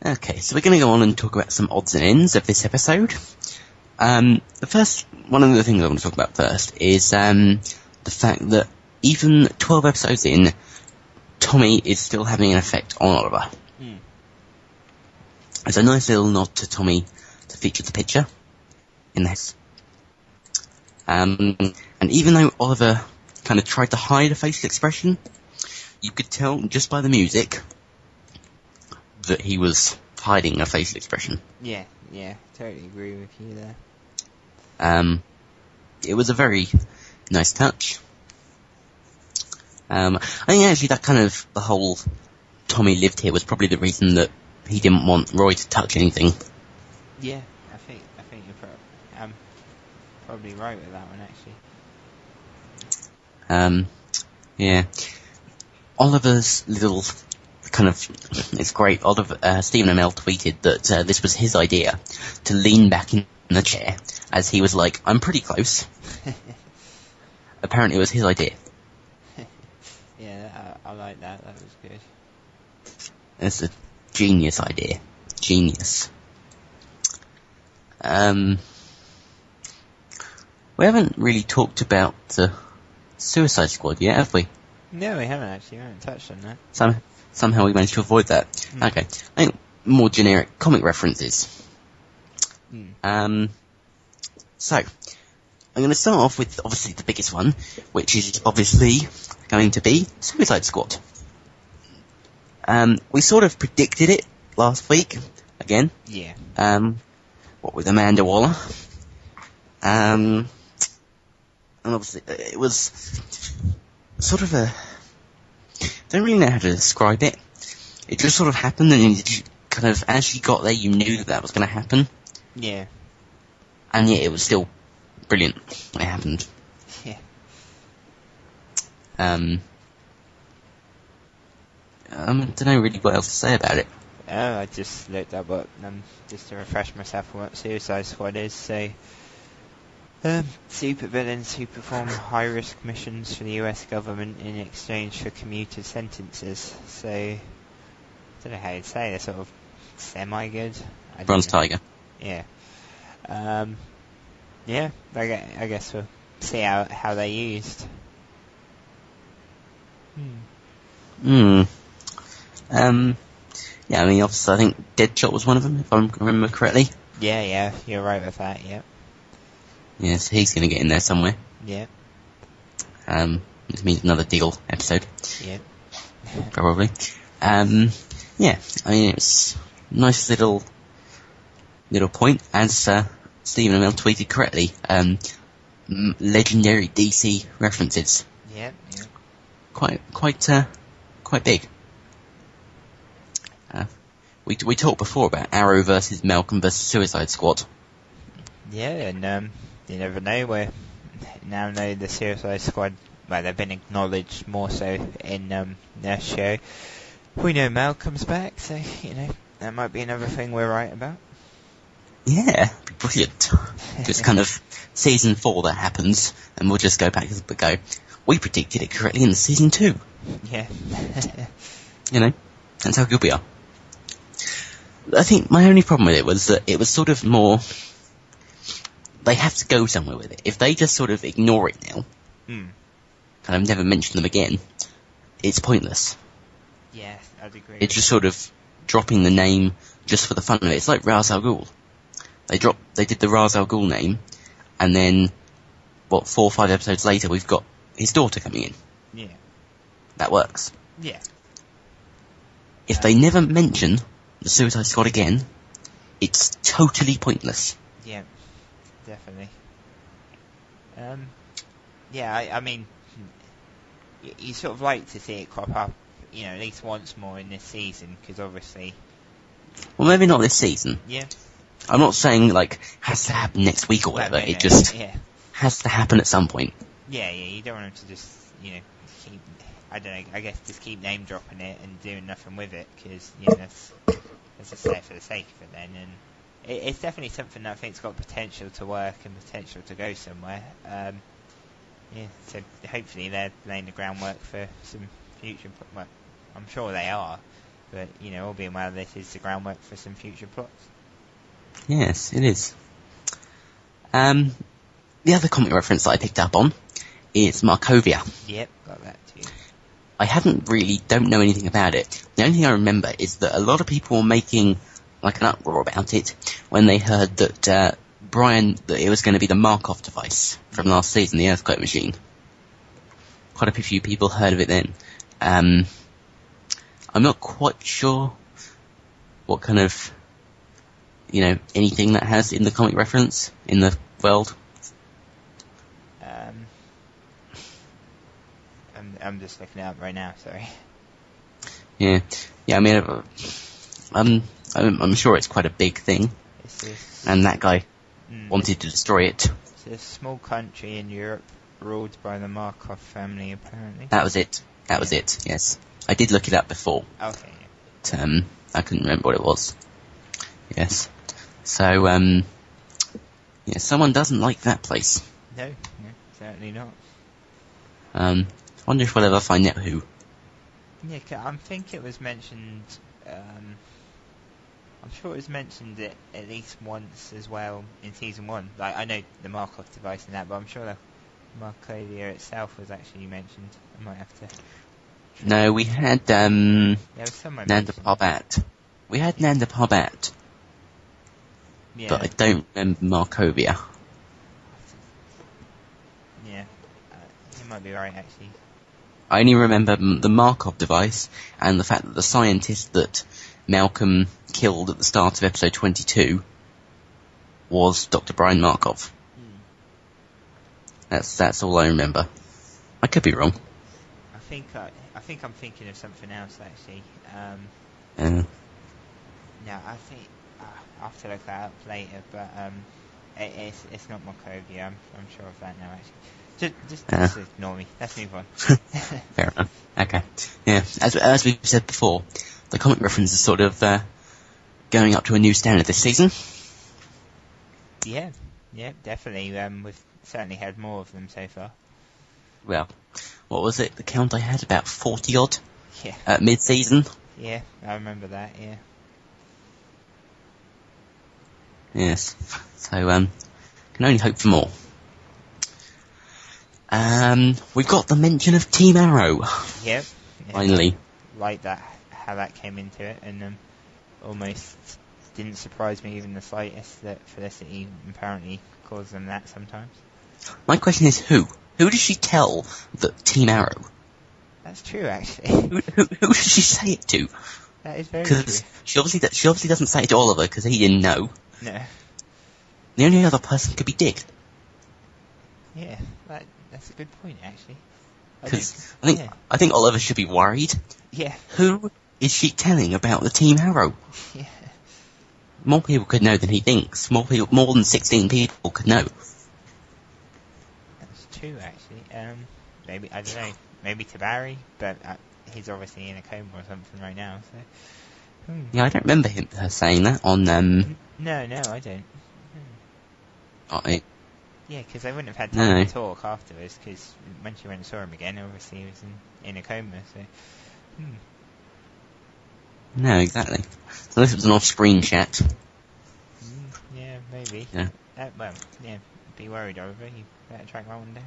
Okay, so we're going to go on and talk about some odds and ends of this episode. One of the things I want to talk about first is the fact that even 12 episodes in, Tommy is still having an effect on Oliver. There's a nice little nod to Tommy to feature the picture in this. And even though Oliver kind of tried to hide a facial expression, you could tell just by the music that he was hiding a facial expression. Yeah, totally agree with you there. It was a very nice touch. I think actually that kind of, the whole Tommy lived here was probably the reason that he didn't want Roy to touch anything. Yeah, I think you're probably right with that one, actually. Yeah. Oliver's little kind of, it's great. Stephen Amell tweeted that this was his idea to lean back in the chair as he was like, I'm pretty close. Apparently it was his idea. Yeah, I like that. That was good. It's a genius idea. Genius. We haven't really talked about the Suicide Squad yet, have we? No, we haven't actually. We haven't touched on that. Somehow we managed to avoid that. Okay. I think more generic comic references. So, I'm going to start off with obviously the biggest one, which is obviously going to be Suicide Squad. We sort of predicted it last week, again. Yeah. What with Amanda Waller. And and obviously it was sort of a... don't really know how to describe it. It just sort of happened, and you kind of, as you got there, you knew that was going to happen. Yeah. And yet it was still brilliant when it happened. Yeah. I don't know really what else to say about it. Oh, I just looked up what, just to refresh myself on what Suicide Squad is, so... supervillains who perform high-risk missions for the US government in exchange for commuted sentences. So, I don't know how you'd say, they're sort of semi-good. Bronze Tiger. Yeah. Yeah, I guess we'll see how they're used. Yeah, I mean, obviously, I think Deadshot was one of them, if I remember correctly. Yeah, you're right with that, yeah. Yeah, so he's going to get in there somewhere. Yeah. This means another Deagle episode. Yeah. Probably. Yeah, I mean, it's a nice little point, as Stephen Amell tweeted correctly. Legendary DC references. Yeah. Quite big. We talked before about Arrow versus Malcolm versus Suicide Squad. Yeah, and you never know. We now know the Suicide Squad. Well, they've been acknowledged more so in their show. We know Malcolm's back, so that might be another thing we're right about. Yeah, brilliant. Just kind of season 4 that happens, and we'll just go back and go, we predicted it correctly in season 2. Yeah. That's how good we are. I think my only problem with it was that it was sort of more... they have to go somewhere with it. If they just sort of ignore it now, kind of never mention them again, it's pointless. Yeah, I'd agree. It's just sort of dropping the name just for the fun of it. It's like Ra's al Ghul. They did the Ra's al Ghul name, and then, 4 or 5 episodes later, we've got his daughter coming in. Yeah. That works. Yeah. If they never mention the Suicide Squad again, it's totally pointless. Yeah, definitely. Yeah, I mean, you sort of like to see it crop up, at least once more in this season, because obviously... Well, maybe not this season. Yeah. I'm not saying, has to happen next week or whatever. It just has to happen at some point. Yeah, you don't want them to just, keep... I don't know, I guess just keep name dropping it and doing nothing with it, because, that's just there for the sake of it then, and it's definitely something that I think's got potential to work and potential to go somewhere. So hopefully they're laying the groundwork for some future... well, I'm sure they are, but, all being well, this is the groundwork for some future plots. Yes, it is. The other comic reference that I picked up on is Markovia. Yep, got that too. I don't know anything about it. The only thing I remember is that a lot of people were making an uproar about it when they heard that that it was going to be the Markov device from last season, the Earthquake Machine. Quite a few people heard of it then. I'm not quite sure what kind of, anything that has in the comic reference in the world. I'm just looking it up right now, sorry. Yeah, I mean, I'm sure it's quite a big thing, and that guy wanted to destroy it. It's a small country in Europe ruled by the Markov family, apparently. That was it, yes. I did look it up before. Okay, But, I couldn't remember what it was. Yes. So, someone doesn't like that place. No, certainly not. I wonder if we'll ever find out who. Yeah, I think it was mentioned, I'm sure it was mentioned at least once as well in season 1. I know the Markov device and that, but I'm sure the Markovia itself was actually mentioned. I might have to... No, we had, there was someone Nanda Parbat. We had Nanda Parbat. Yeah. But I don't remember Markovia. Yeah, you might be right, actually. I only remember the Markov device and the fact that the scientist that Malcolm killed at the start of episode 22 was Dr. Brian Markov. That's all I remember. I could be wrong. I think I'm thinking of something else actually. Uh, No, I think I'll have to look that up later. But it's not Markovia. I'm sure of that now actually. Just ignore me. Let's move on. Fair enough. Okay. Yeah. As we've said before, the comic reference is sort of going up to a new standard this season. Yeah, definitely. We've certainly had more of them so far. Well, what was it? The count I had about 40 odd. Yeah. At mid-season. Yeah, I remember that. Yeah. Yes. So can only hope for more. We've got the mention of Team Arrow. Yep. Finally. Like that, how that came into it, and almost didn't surprise me even the slightest that Felicity apparently calls them that sometimes. My question is who? Who does she tell that Team Arrow? That's true, actually. Who does she say it to? That is very true. Because she obviously doesn't say it to Oliver because he didn't know. No. The only other person could be Dick. Yeah, that's a good point, actually. Because I think Oliver should be worried. Yeah. Who is she telling about the Team Arrow? Yeah. More people could know than he thinks. More than 16 people could know. That's true, actually. Maybe, I don't know, maybe to Barry, but he's obviously in a coma or something right now, so... Yeah, I don't remember her saying that on, No, I don't. Yeah, because they wouldn't have had time to talk afterwards, because when she went and saw him again, obviously he was in a coma, so... No, exactly. Unless it was an off-screen chat. Yeah, maybe. Yeah. Well, yeah, be worried, Oliver. You better track that one down.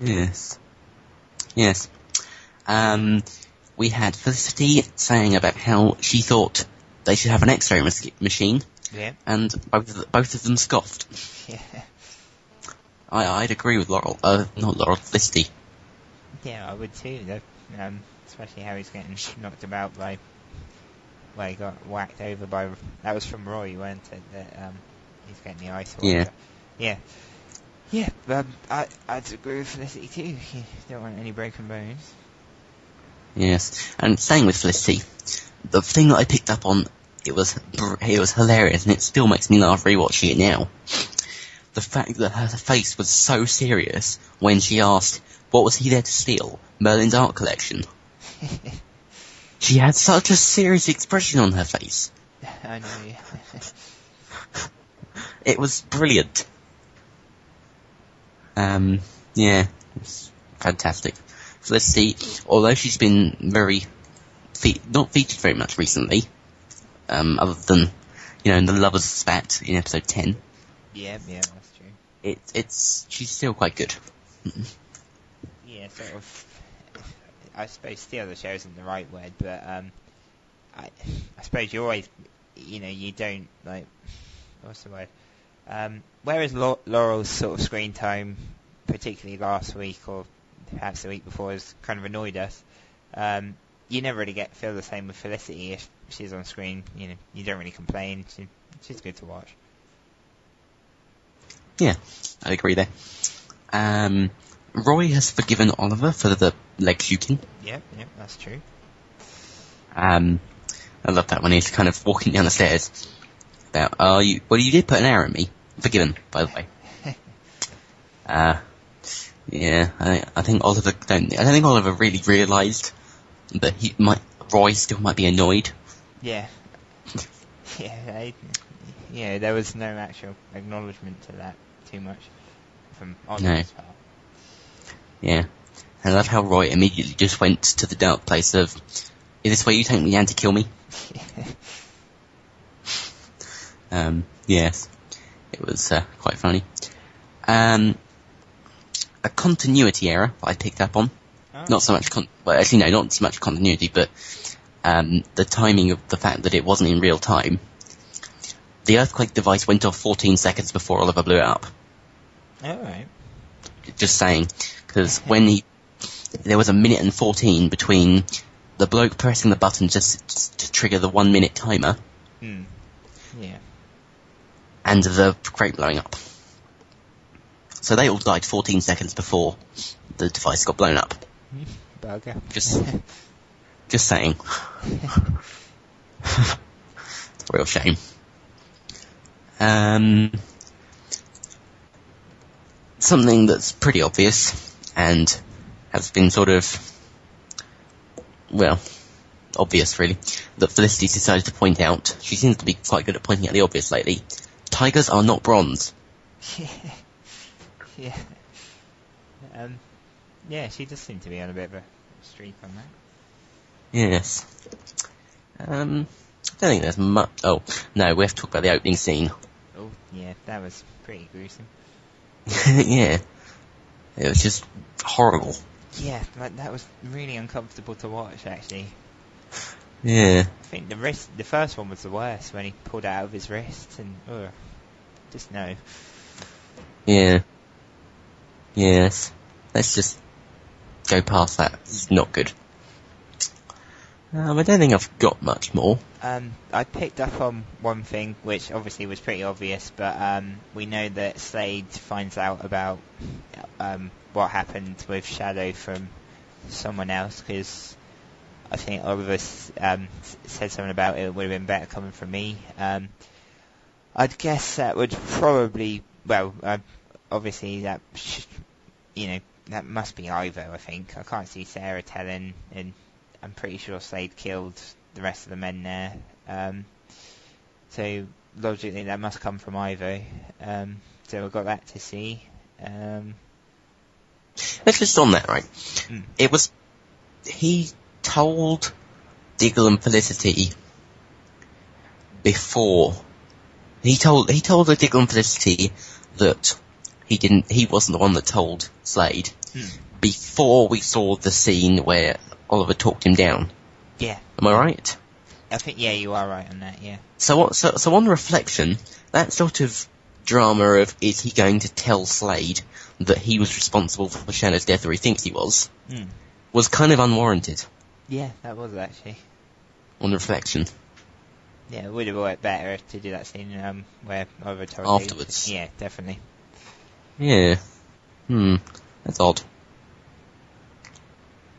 Yes. We had Felicity saying about how she thought they should have an X-ray machine. Yeah. And both of them scoffed. Yeah. I'd agree with Laurel. Not Laurel, Felicity. Yeah, I would too, though. Especially how he's getting knocked about by... Well, he got whacked over by... That was from Roy, weren't it? That he's getting the ice water. Yeah. Yeah, I'd agree with Felicity too. You don't want any broken bones. Yes, and staying with Felicity, the thing that I picked up on, it was hilarious, and it still makes me laugh rewatching it now. The fact that her face was so serious when she asked, what was he there to steal? Merlin's art collection. She had such a serious expression on her face. I know, yeah. It was brilliant. Yeah, it's fantastic. Felicity, although she's been not featured very much recently, other than, in the Lovers Spat in episode 10. Yeah, that's true. She's still quite good. Yeah, sort of. I suppose steal the show isn't the right word, but I suppose you always, you don't like. What's the word? Whereas Laurel's sort of screen time, particularly last week or perhaps the week before, has kind of annoyed us. You never really feel the same with Felicity. If she's on screen, you don't really complain. She's good to watch. Yeah, I agree there. Roy has forgiven Oliver for the leg shooting. Yep, that's true. I love that when he's kind of walking down the stairs. About, you did put an arrow in me. Forgiven, by the way. Yeah, I think Oliver I don't think Oliver really realised that Roy still might be annoyed. Yeah. Yeah, there was no actual acknowledgement to that too much from Oliver's part. Yeah. I love how Roy immediately just went to the dark place of, is this where you take me down to kill me? Yes. It was quite funny. A continuity error I picked up on. Oh. Not so much not so much continuity, but the timing of the fact that it wasn't in real time. The earthquake device went off 14 seconds before Oliver blew it up. Alright. Just saying, because there was a minute and 14 between the bloke pressing the button just to trigger the 1 minute timer. Yeah. And the crate blowing up. So they all died 14 seconds before the device got blown up. Bugger. Just saying. It's a real shame. Something that's pretty obvious and has been sort of, well, obvious really, that Felicity decided to point out. She seems to be quite good at pointing out the obvious lately. Tigers are not bronze. Yeah. Yeah, she does seem to be on a bit of a streak on that. Yes. I don't think there's much. Oh, no, we have to talk about the opening scene. Oh, yeah, that was pretty gruesome. Yeah. It was just horrible. Yeah, that was really uncomfortable to watch, actually. Yeah. I think the first one was the worst, when he pulled it out of his wrist, and, just no. Yeah. Yes. Let's just go past that. It's not good. I don't think I've got much more. I picked up on one thing, which obviously was pretty obvious, but we know that Slade finds out about what happened with Shadow from someone else, because I think Oliver said something about it would have been better coming from me. I'd guess that would probably, obviously that, that must be Ivo, I think. I can't see Sarah telling, and I'm pretty sure Slade killed the rest of the men there. So logically that must come from Ivo. So we've got that to see. Let's just on that, right? It was, he told Diggle and Felicity before. He told the Diggle and Felicity that he wasn't the one that told Slade before we saw the scene where Oliver talked him down. Yeah. Am I right? I think, yeah, you are right on that, yeah. So on reflection, that sort of drama of is he going to tell Slade that he was responsible for Shannon's death, or he thinks he was kind of unwarranted. Yeah, that was actually. On reflection. Yeah, it would have worked better to do that scene where Oliver told afterwards. Yeah, definitely. Yeah. That's odd.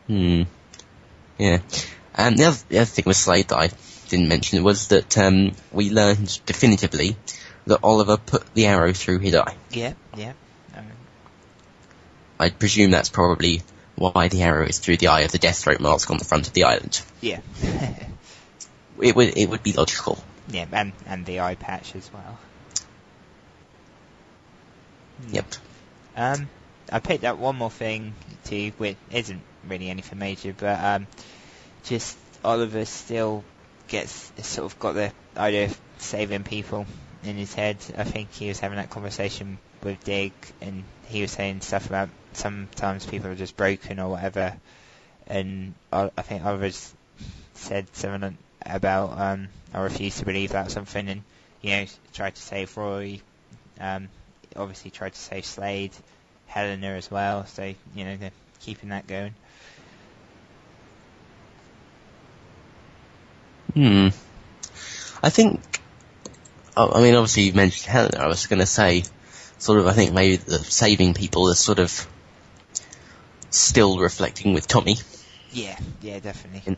Yeah. And the other thing with Slade that I didn't mention was that we learned definitively that Oliver put the arrow through his eye. Yeah. I presume that's probably why the arrow is through the eye of the Deathstroke mask on the front of the island. Yeah. It would be logical. Yeah, and the eye patch as well. Yep. I picked up one more thing too, which isn't really anything major, but just Oliver still gets sort of got the idea of saving people in his head. I think he was having that conversation with Dig, and he was saying stuff about sometimes people are just broken or whatever, and I think Oliver's said something about I refuse to believe that or something, and tried to save Roy, obviously tried to save Slade, Helena as well, so they're keeping that going. I think, I mean, obviously you mentioned Helena. I was going to say, sort of, I think maybe the saving people is sort of still reflecting with Tommy. Yeah, definitely.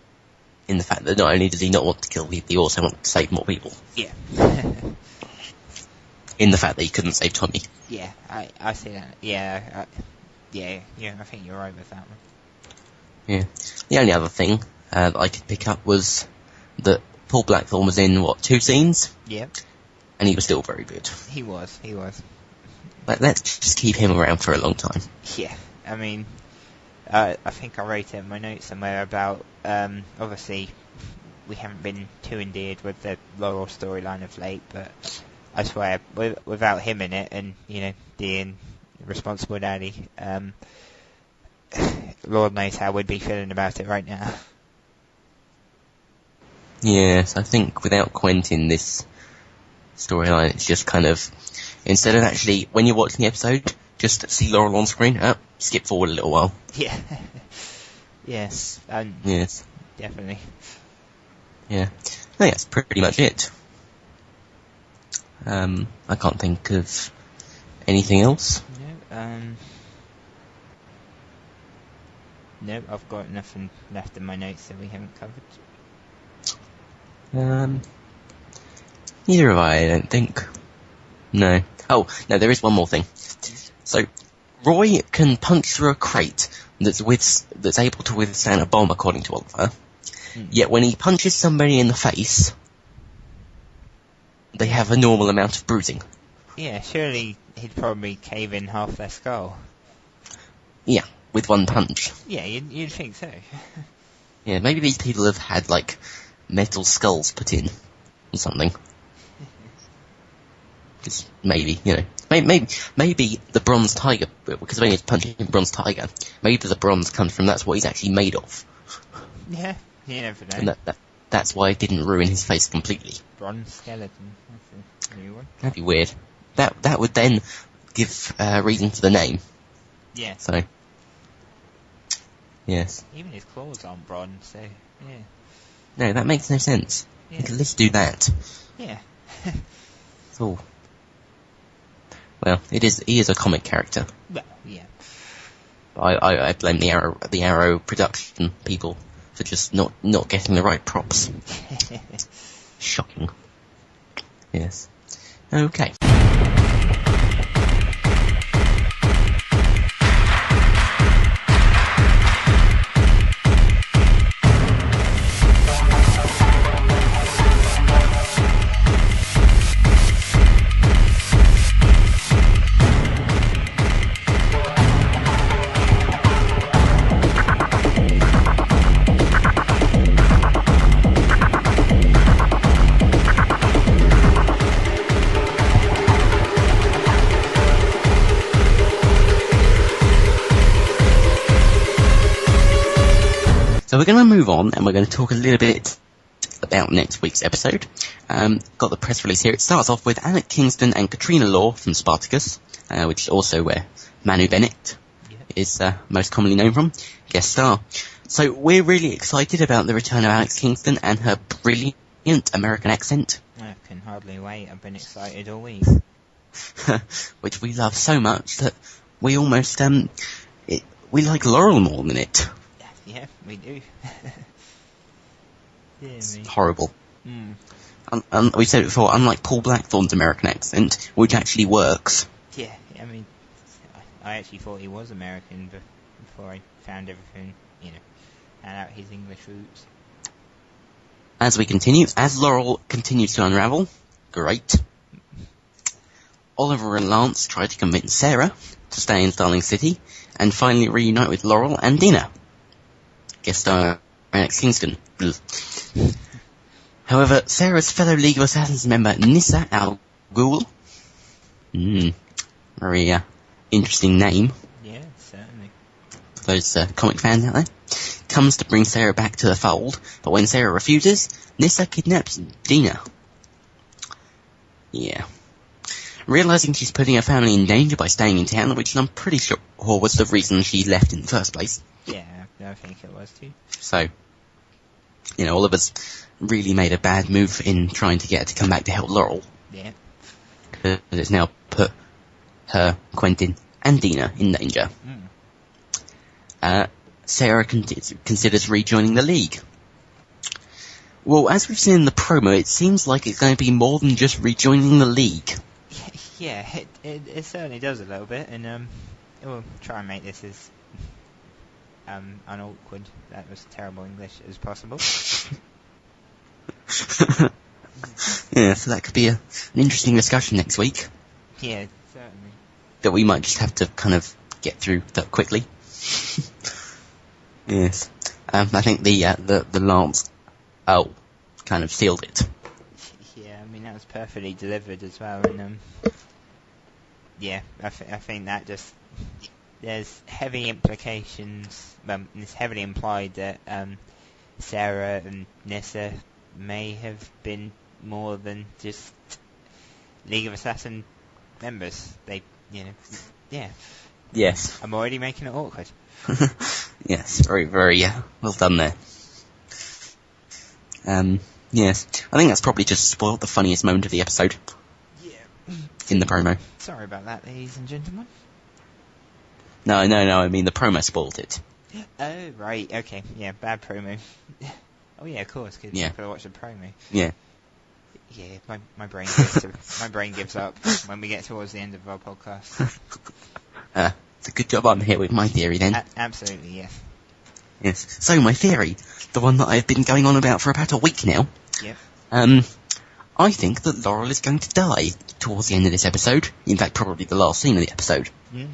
In the fact that not only does he not want to kill people, he also wants to save more people. Yeah. In the fact that he couldn't save Tommy. Yeah, I see that. Yeah, I think you're right with that one. Yeah. The only other thing that I could pick up was that Paul Blackthorne was in, 2 scenes? Yep. And he was still very good. He was. But let's just keep him around for a long time. Yeah, I mean, I think I wrote it in my notes somewhere about, obviously, we haven't been too endeared with the Laurel storyline of late, but I swear, without him in it, and, being responsible daddy, Lord knows how we'd be feeling about it right now. Yes, I think without Quentin, this storyline, it's just kind of, instead of actually, when you're watching the episode, just see Laurel on screen, skip forward a little while. Yeah. Yes. Yes. Definitely. Yeah. I think that's pretty much it. I can't think of anything else. Nope, I've got nothing left in my notes that we haven't covered. Neither have I don't think. No. Oh, no, there is one more thing. So, Roy can punch through a crate that's able to withstand a bomb, according to Oliver. Yet when he punches somebody in the face, they have a normal amount of bruising. Yeah, surely he'd probably cave in half their skull. Yeah, with one punch. Yeah, you'd think so. Yeah, maybe these people have had, like, metal skulls put in, or something. Because maybe, maybe the bronze tiger, because when he's punching a bronze tiger, maybe the bronze comes from that's what he's actually made of. Yeah, you never know. And that's why it didn't ruin his face completely. Bronze skeleton, that's a new one. That'd be weird. That would then give reason for the name. Yeah. So, yes. Even his claws aren't bronze, so, yeah. No, that makes no sense. Yeah. You can at least do that. Yeah. So, well, he is a comic character. Well, yeah. I blame the Arrow production people for just not getting the right props. Shocking. Yes. Okay. So we're going to move on, and we're going to talk a little bit about next week's episode. Got the press release here. It starts off with Alec Kingston and Katrina Law from Spartacus, which is also where Manu Bennett is most commonly known from, guest star. So we're really excited about the return of Alex Kingston and her brilliant American accent. I can hardly wait. I've been excited all week. Which we love so much that we almost, we like Laurel more than it. Yeah, we do. It's horrible. We've said it before, unlike Paul Blackthorne's American accent, which actually works. Yeah, I mean, I actually thought he was American before I found everything, found out his English roots. As we continue, as Laurel continues to unravel, great. Oliver and Lance try to convince Sarah to stay in Starling City, and finally reunite with Laurel and Dina. Guest star Alex Kingston. However, Sarah's fellow League of Assassins member Nissa Al Ghul, very interesting name. Yeah, certainly. For those comic fans out there, comes to bring Sarah back to the fold, but when Sarah refuses, Nissa kidnaps Dina. Yeah. Realising she's putting her family in danger by staying in town, which I'm pretty sure was the reason she left in the first place. Yeah, I think it was too. So, Oliver's really made a bad move in trying to get her to come back to help Laurel. Yeah. Because it's now put her, Quentin, and Dina in danger. Sarah considers rejoining the League. Well, as we've seen in the promo, it seems like it's going to be more than just rejoining the League. Yeah, it certainly does a little bit, and we'll try and make this as unawkward, that was terrible English, as possible. Yeah, so that could be an interesting discussion next week. Yeah, certainly. That we might just have to kind of get through that quickly. Yes. I think the Lance kind of sealed it. Yeah, I mean, that was perfectly delivered as well, and yeah, I think that just, there's heavy implications, it's heavily implied that Sarah and Nissa may have been more than just League of Assassin members. They, yeah. Yes. I'm already making it awkward. Yes, very, very, well done there. Yes. I think that's probably just spoiled the funniest moment of the episode. Yeah. In the promo. Sorry about that, ladies and gentlemen. No, I mean the promo spoiled it. Oh, right, okay. Yeah, bad promo. Oh, yeah, of course, because people watch the promo. Yeah. Yeah, my brain gives up when we get towards the end of our podcast. It's a good job I'm here with my theory then. Absolutely, yes. Yes. So my theory, the one that I've been going on about for about a week now. Yep. I think that Laurel is going to die towards the end of this episode. In fact, probably the last scene of the episode. Yeah.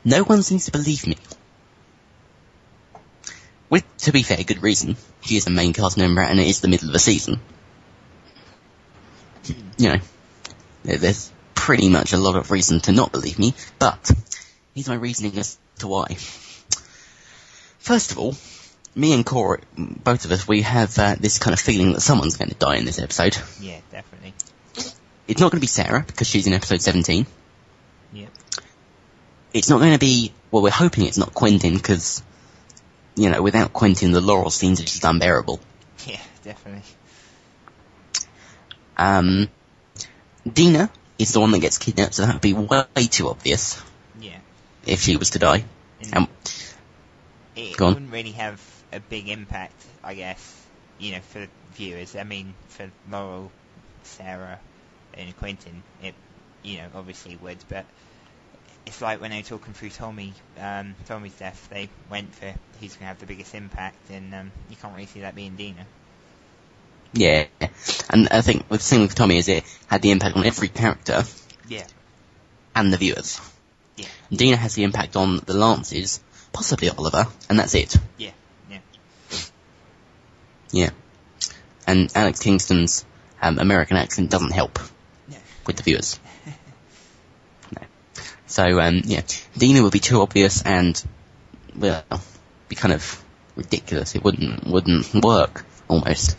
No one seems to believe me. With, to be fair, good reason. She is a main cast member and it is the middle of the season. You know, there's pretty much a lot of reason to not believe me, but here's my reasoning as to why. First of all, me and Cora, both of us, we have this kind of feeling that someone's going to die in this episode. Yeah, definitely. It's not going to be Sarah, because she's in episode 17. Yep. It's not going to be, well, we're hoping it's not Quentin, because, you know, without Quentin, the Laurel scenes are just unbearable. Yeah, definitely. Dina is the one that gets kidnapped, so that would be way too obvious. Yeah. If she was to die. It go on. wouldn't really have a big impact, I guess, you know, for viewers. I mean, for Laurel, Sarah, and Quentin, it, you know, obviously would, but it's like when they were talking through Tommy's death, they went for who's going to have the biggest impact, and you can't really see that being Dina. Yeah, and I think the thing with Tommy is it had the impact on every character. Yeah. And the viewers. Yeah. Dina has the impact on the Lances, possibly Oliver, and that's it. Yeah. Yeah. And Alex Kingston's American accent doesn't help with the viewers. No. So, yeah, Dina would be too obvious and, well, be kind of ridiculous. It wouldn't work, almost.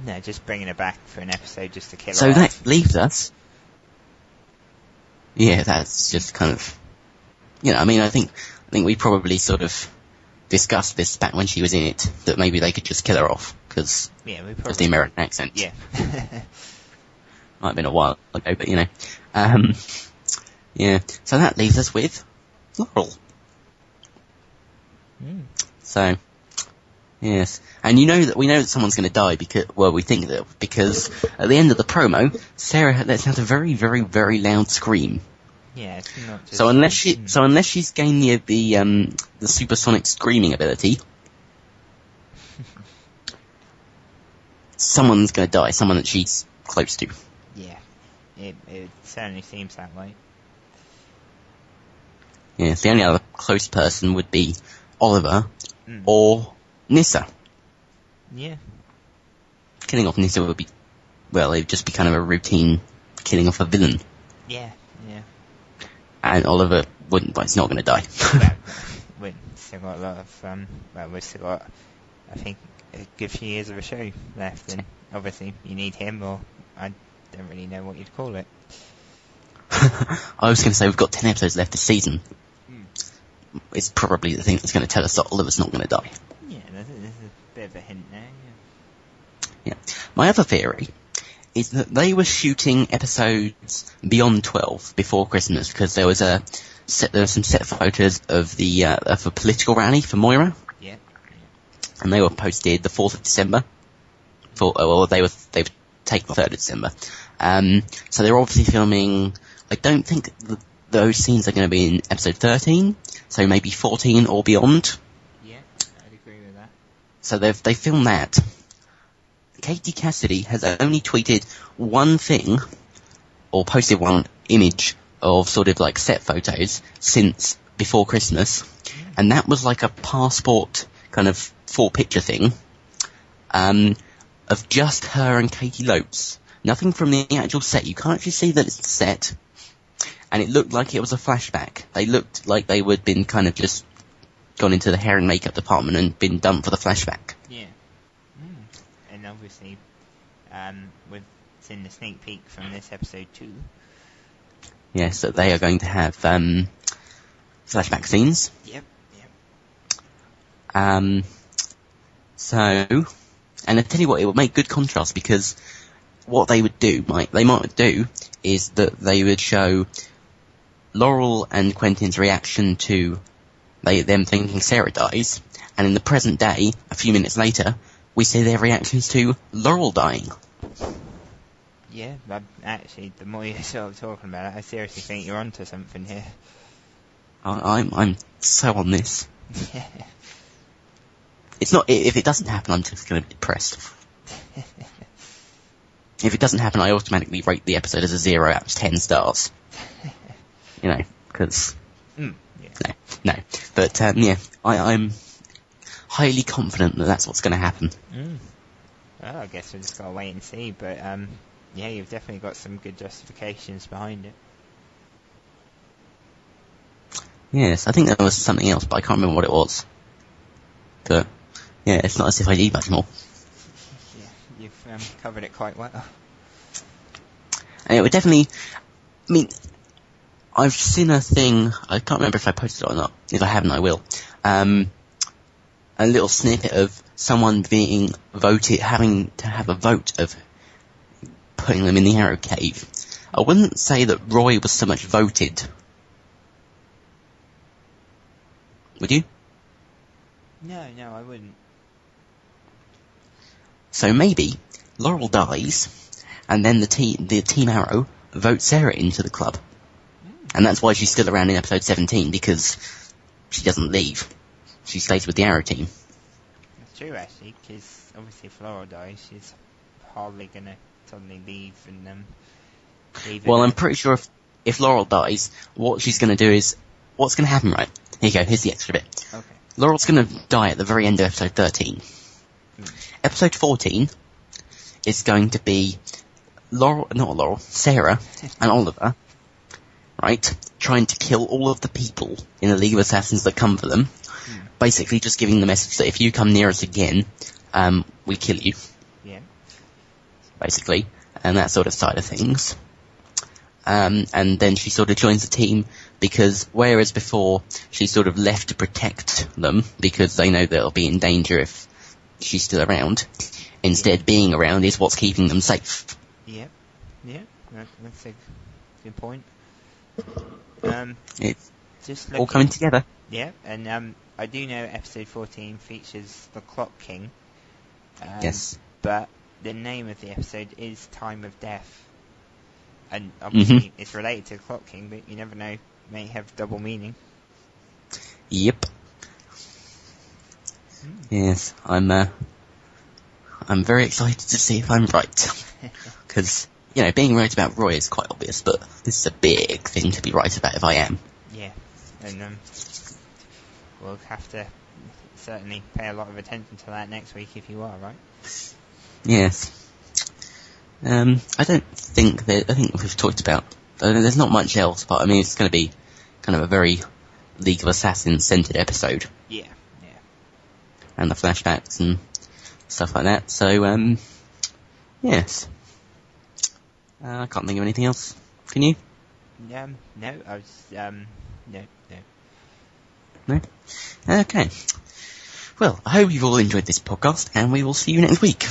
No, just bringing her back for an episode just to kill her So off. that leaves us... Yeah, that's just kind of... You know, I mean, I think we probably sort of discussed this back when she was in it, that maybe they could just kill her off, because of the American accent. Yeah. Might have been a while ago, but you know. Yeah, so that leaves us with Laurel. So, yes. And we know that someone's going to die because, well, we think that, because at the end of the promo, Sarah lets out a very, very, very loud scream. Yeah, it's not just... So unless she's gained the supersonic screaming ability, someone's going to die. Someone that she's close to. Yeah, it certainly seems that way. Yes, the only other close person would be Oliver or Nyssa. Yeah. Killing off Nyssa would be, well, it would just be kind of a routine killing off a villain. Yeah. And Oliver wouldn't, but he's not going to die. We've still got a lot of, we've still got, I think, a good few years of a show left, and obviously you need him, or I don't really know what you'd call it. I was going to say we've got 10 episodes left this season. It's probably the thing that's going to tell us that Oliver's not going to die. Yeah, there's a bit of a hint there, Yeah. My other theory is that they were shooting episodes beyond 12 before Christmas, because there were some set photos of of a political rally for Moira. Yeah. And they were posted the 4th of December. They were taken the 3rd of December. So they're obviously filming. I don't think those scenes are going to be in episode 13, so maybe 14 or beyond. Yeah, I'd agree with that. So they filmed that. Katie Cassidy has only tweeted one thing, or posted one image of sort of like set photos since before Christmas, and that was like a passport kind of 4-picture thing, of just her and Katie Lopes. Nothing from the actual set. You can't actually see that it's the set, and it looked like it was a flashback. They looked like they would been kind of just gone into the hair and makeup department and been done for the flashback. Yeah. And obviously, we've seen the sneak peek from this episode too. Yes, so they are going to have flashback scenes. Yep. So, and I tell you what, it would make good contrast, because what they might do is that they would show Laurel and Quentin's reaction to them thinking Sarah dies, and in the present day, a few minutes later, we see their reactions to Laurel dying. Yeah, but actually, the more you're sort of talking about it, I seriously think you're onto something here. I'm so on this. Yeah. It's not, if it doesn't happen, I'm just going to be depressed. If it doesn't happen, I automatically rate the episode as a 0 out of 10 stars. You know, because... Yeah. No. But, yeah, I'm highly confident that that's what's going to happen. Well, I guess we've just got to wait and see, but, yeah, you've definitely got some good justifications behind it. Yes, I think there was something else, but I can't remember what it was. But, yeah, it's not as if I need much more. Yeah, you've covered it quite well. And it would definitely... I mean, I've seen a thing... I can't remember if I posted it or not. If I haven't, I will. A little snippet of someone being voted... having to have a vote of putting them in the Arrow Cave. I wouldn't say that Roy was so much voted. Would you? No, I wouldn't. So maybe Laurel dies, and then the Team Arrow votes Sarah into the club. And that's why she's still around in episode 17, because she doesn't leave. She stays with the Arrow team. That's true, actually, because obviously if Laurel dies, she's hardly going to suddenly leave and leave. Well, I'm pretty sure if Laurel dies, what she's going to do is... What's going to happen, right? Here you go, here's the extra bit. Okay. Laurel's going to die at the very end of episode 13. Episode 14 is going to be Sarah and Oliver, right, trying to kill all of the people in the League of Assassins that come for them. Basically just giving the message that if you come near us again, we kill you. Yeah. Basically, and that sort of side of things. And then she sort of joins the team because whereas before she sort of left to protect them because they know they'll be in danger if she's still around, instead being around is what's keeping them safe. Yeah, that's a good point. It's just all coming together. Yeah, and I do know episode 14 features the Clock King. Yes. But the name of the episode is Time of Death. And obviously it's related to Clock King, but you never know, may have double meaning. Yep. Yes, I'm very excited to see if I'm right. Because, you know, being right about Roy is quite obvious, but this is a big thing to be right about if I am. Yeah, and we'll have to certainly pay a lot of attention to that next week if you are right. Yes. I think we've talked about... there's not much else, but I mean, it's going to be kind of a very League of Assassins centered episode. Yeah. And the flashbacks and stuff like that, so, yes. I can't think of anything else. Can you? No, I was, no. No? Okay. Well, I hope you've all enjoyed this podcast, and we will see you next week.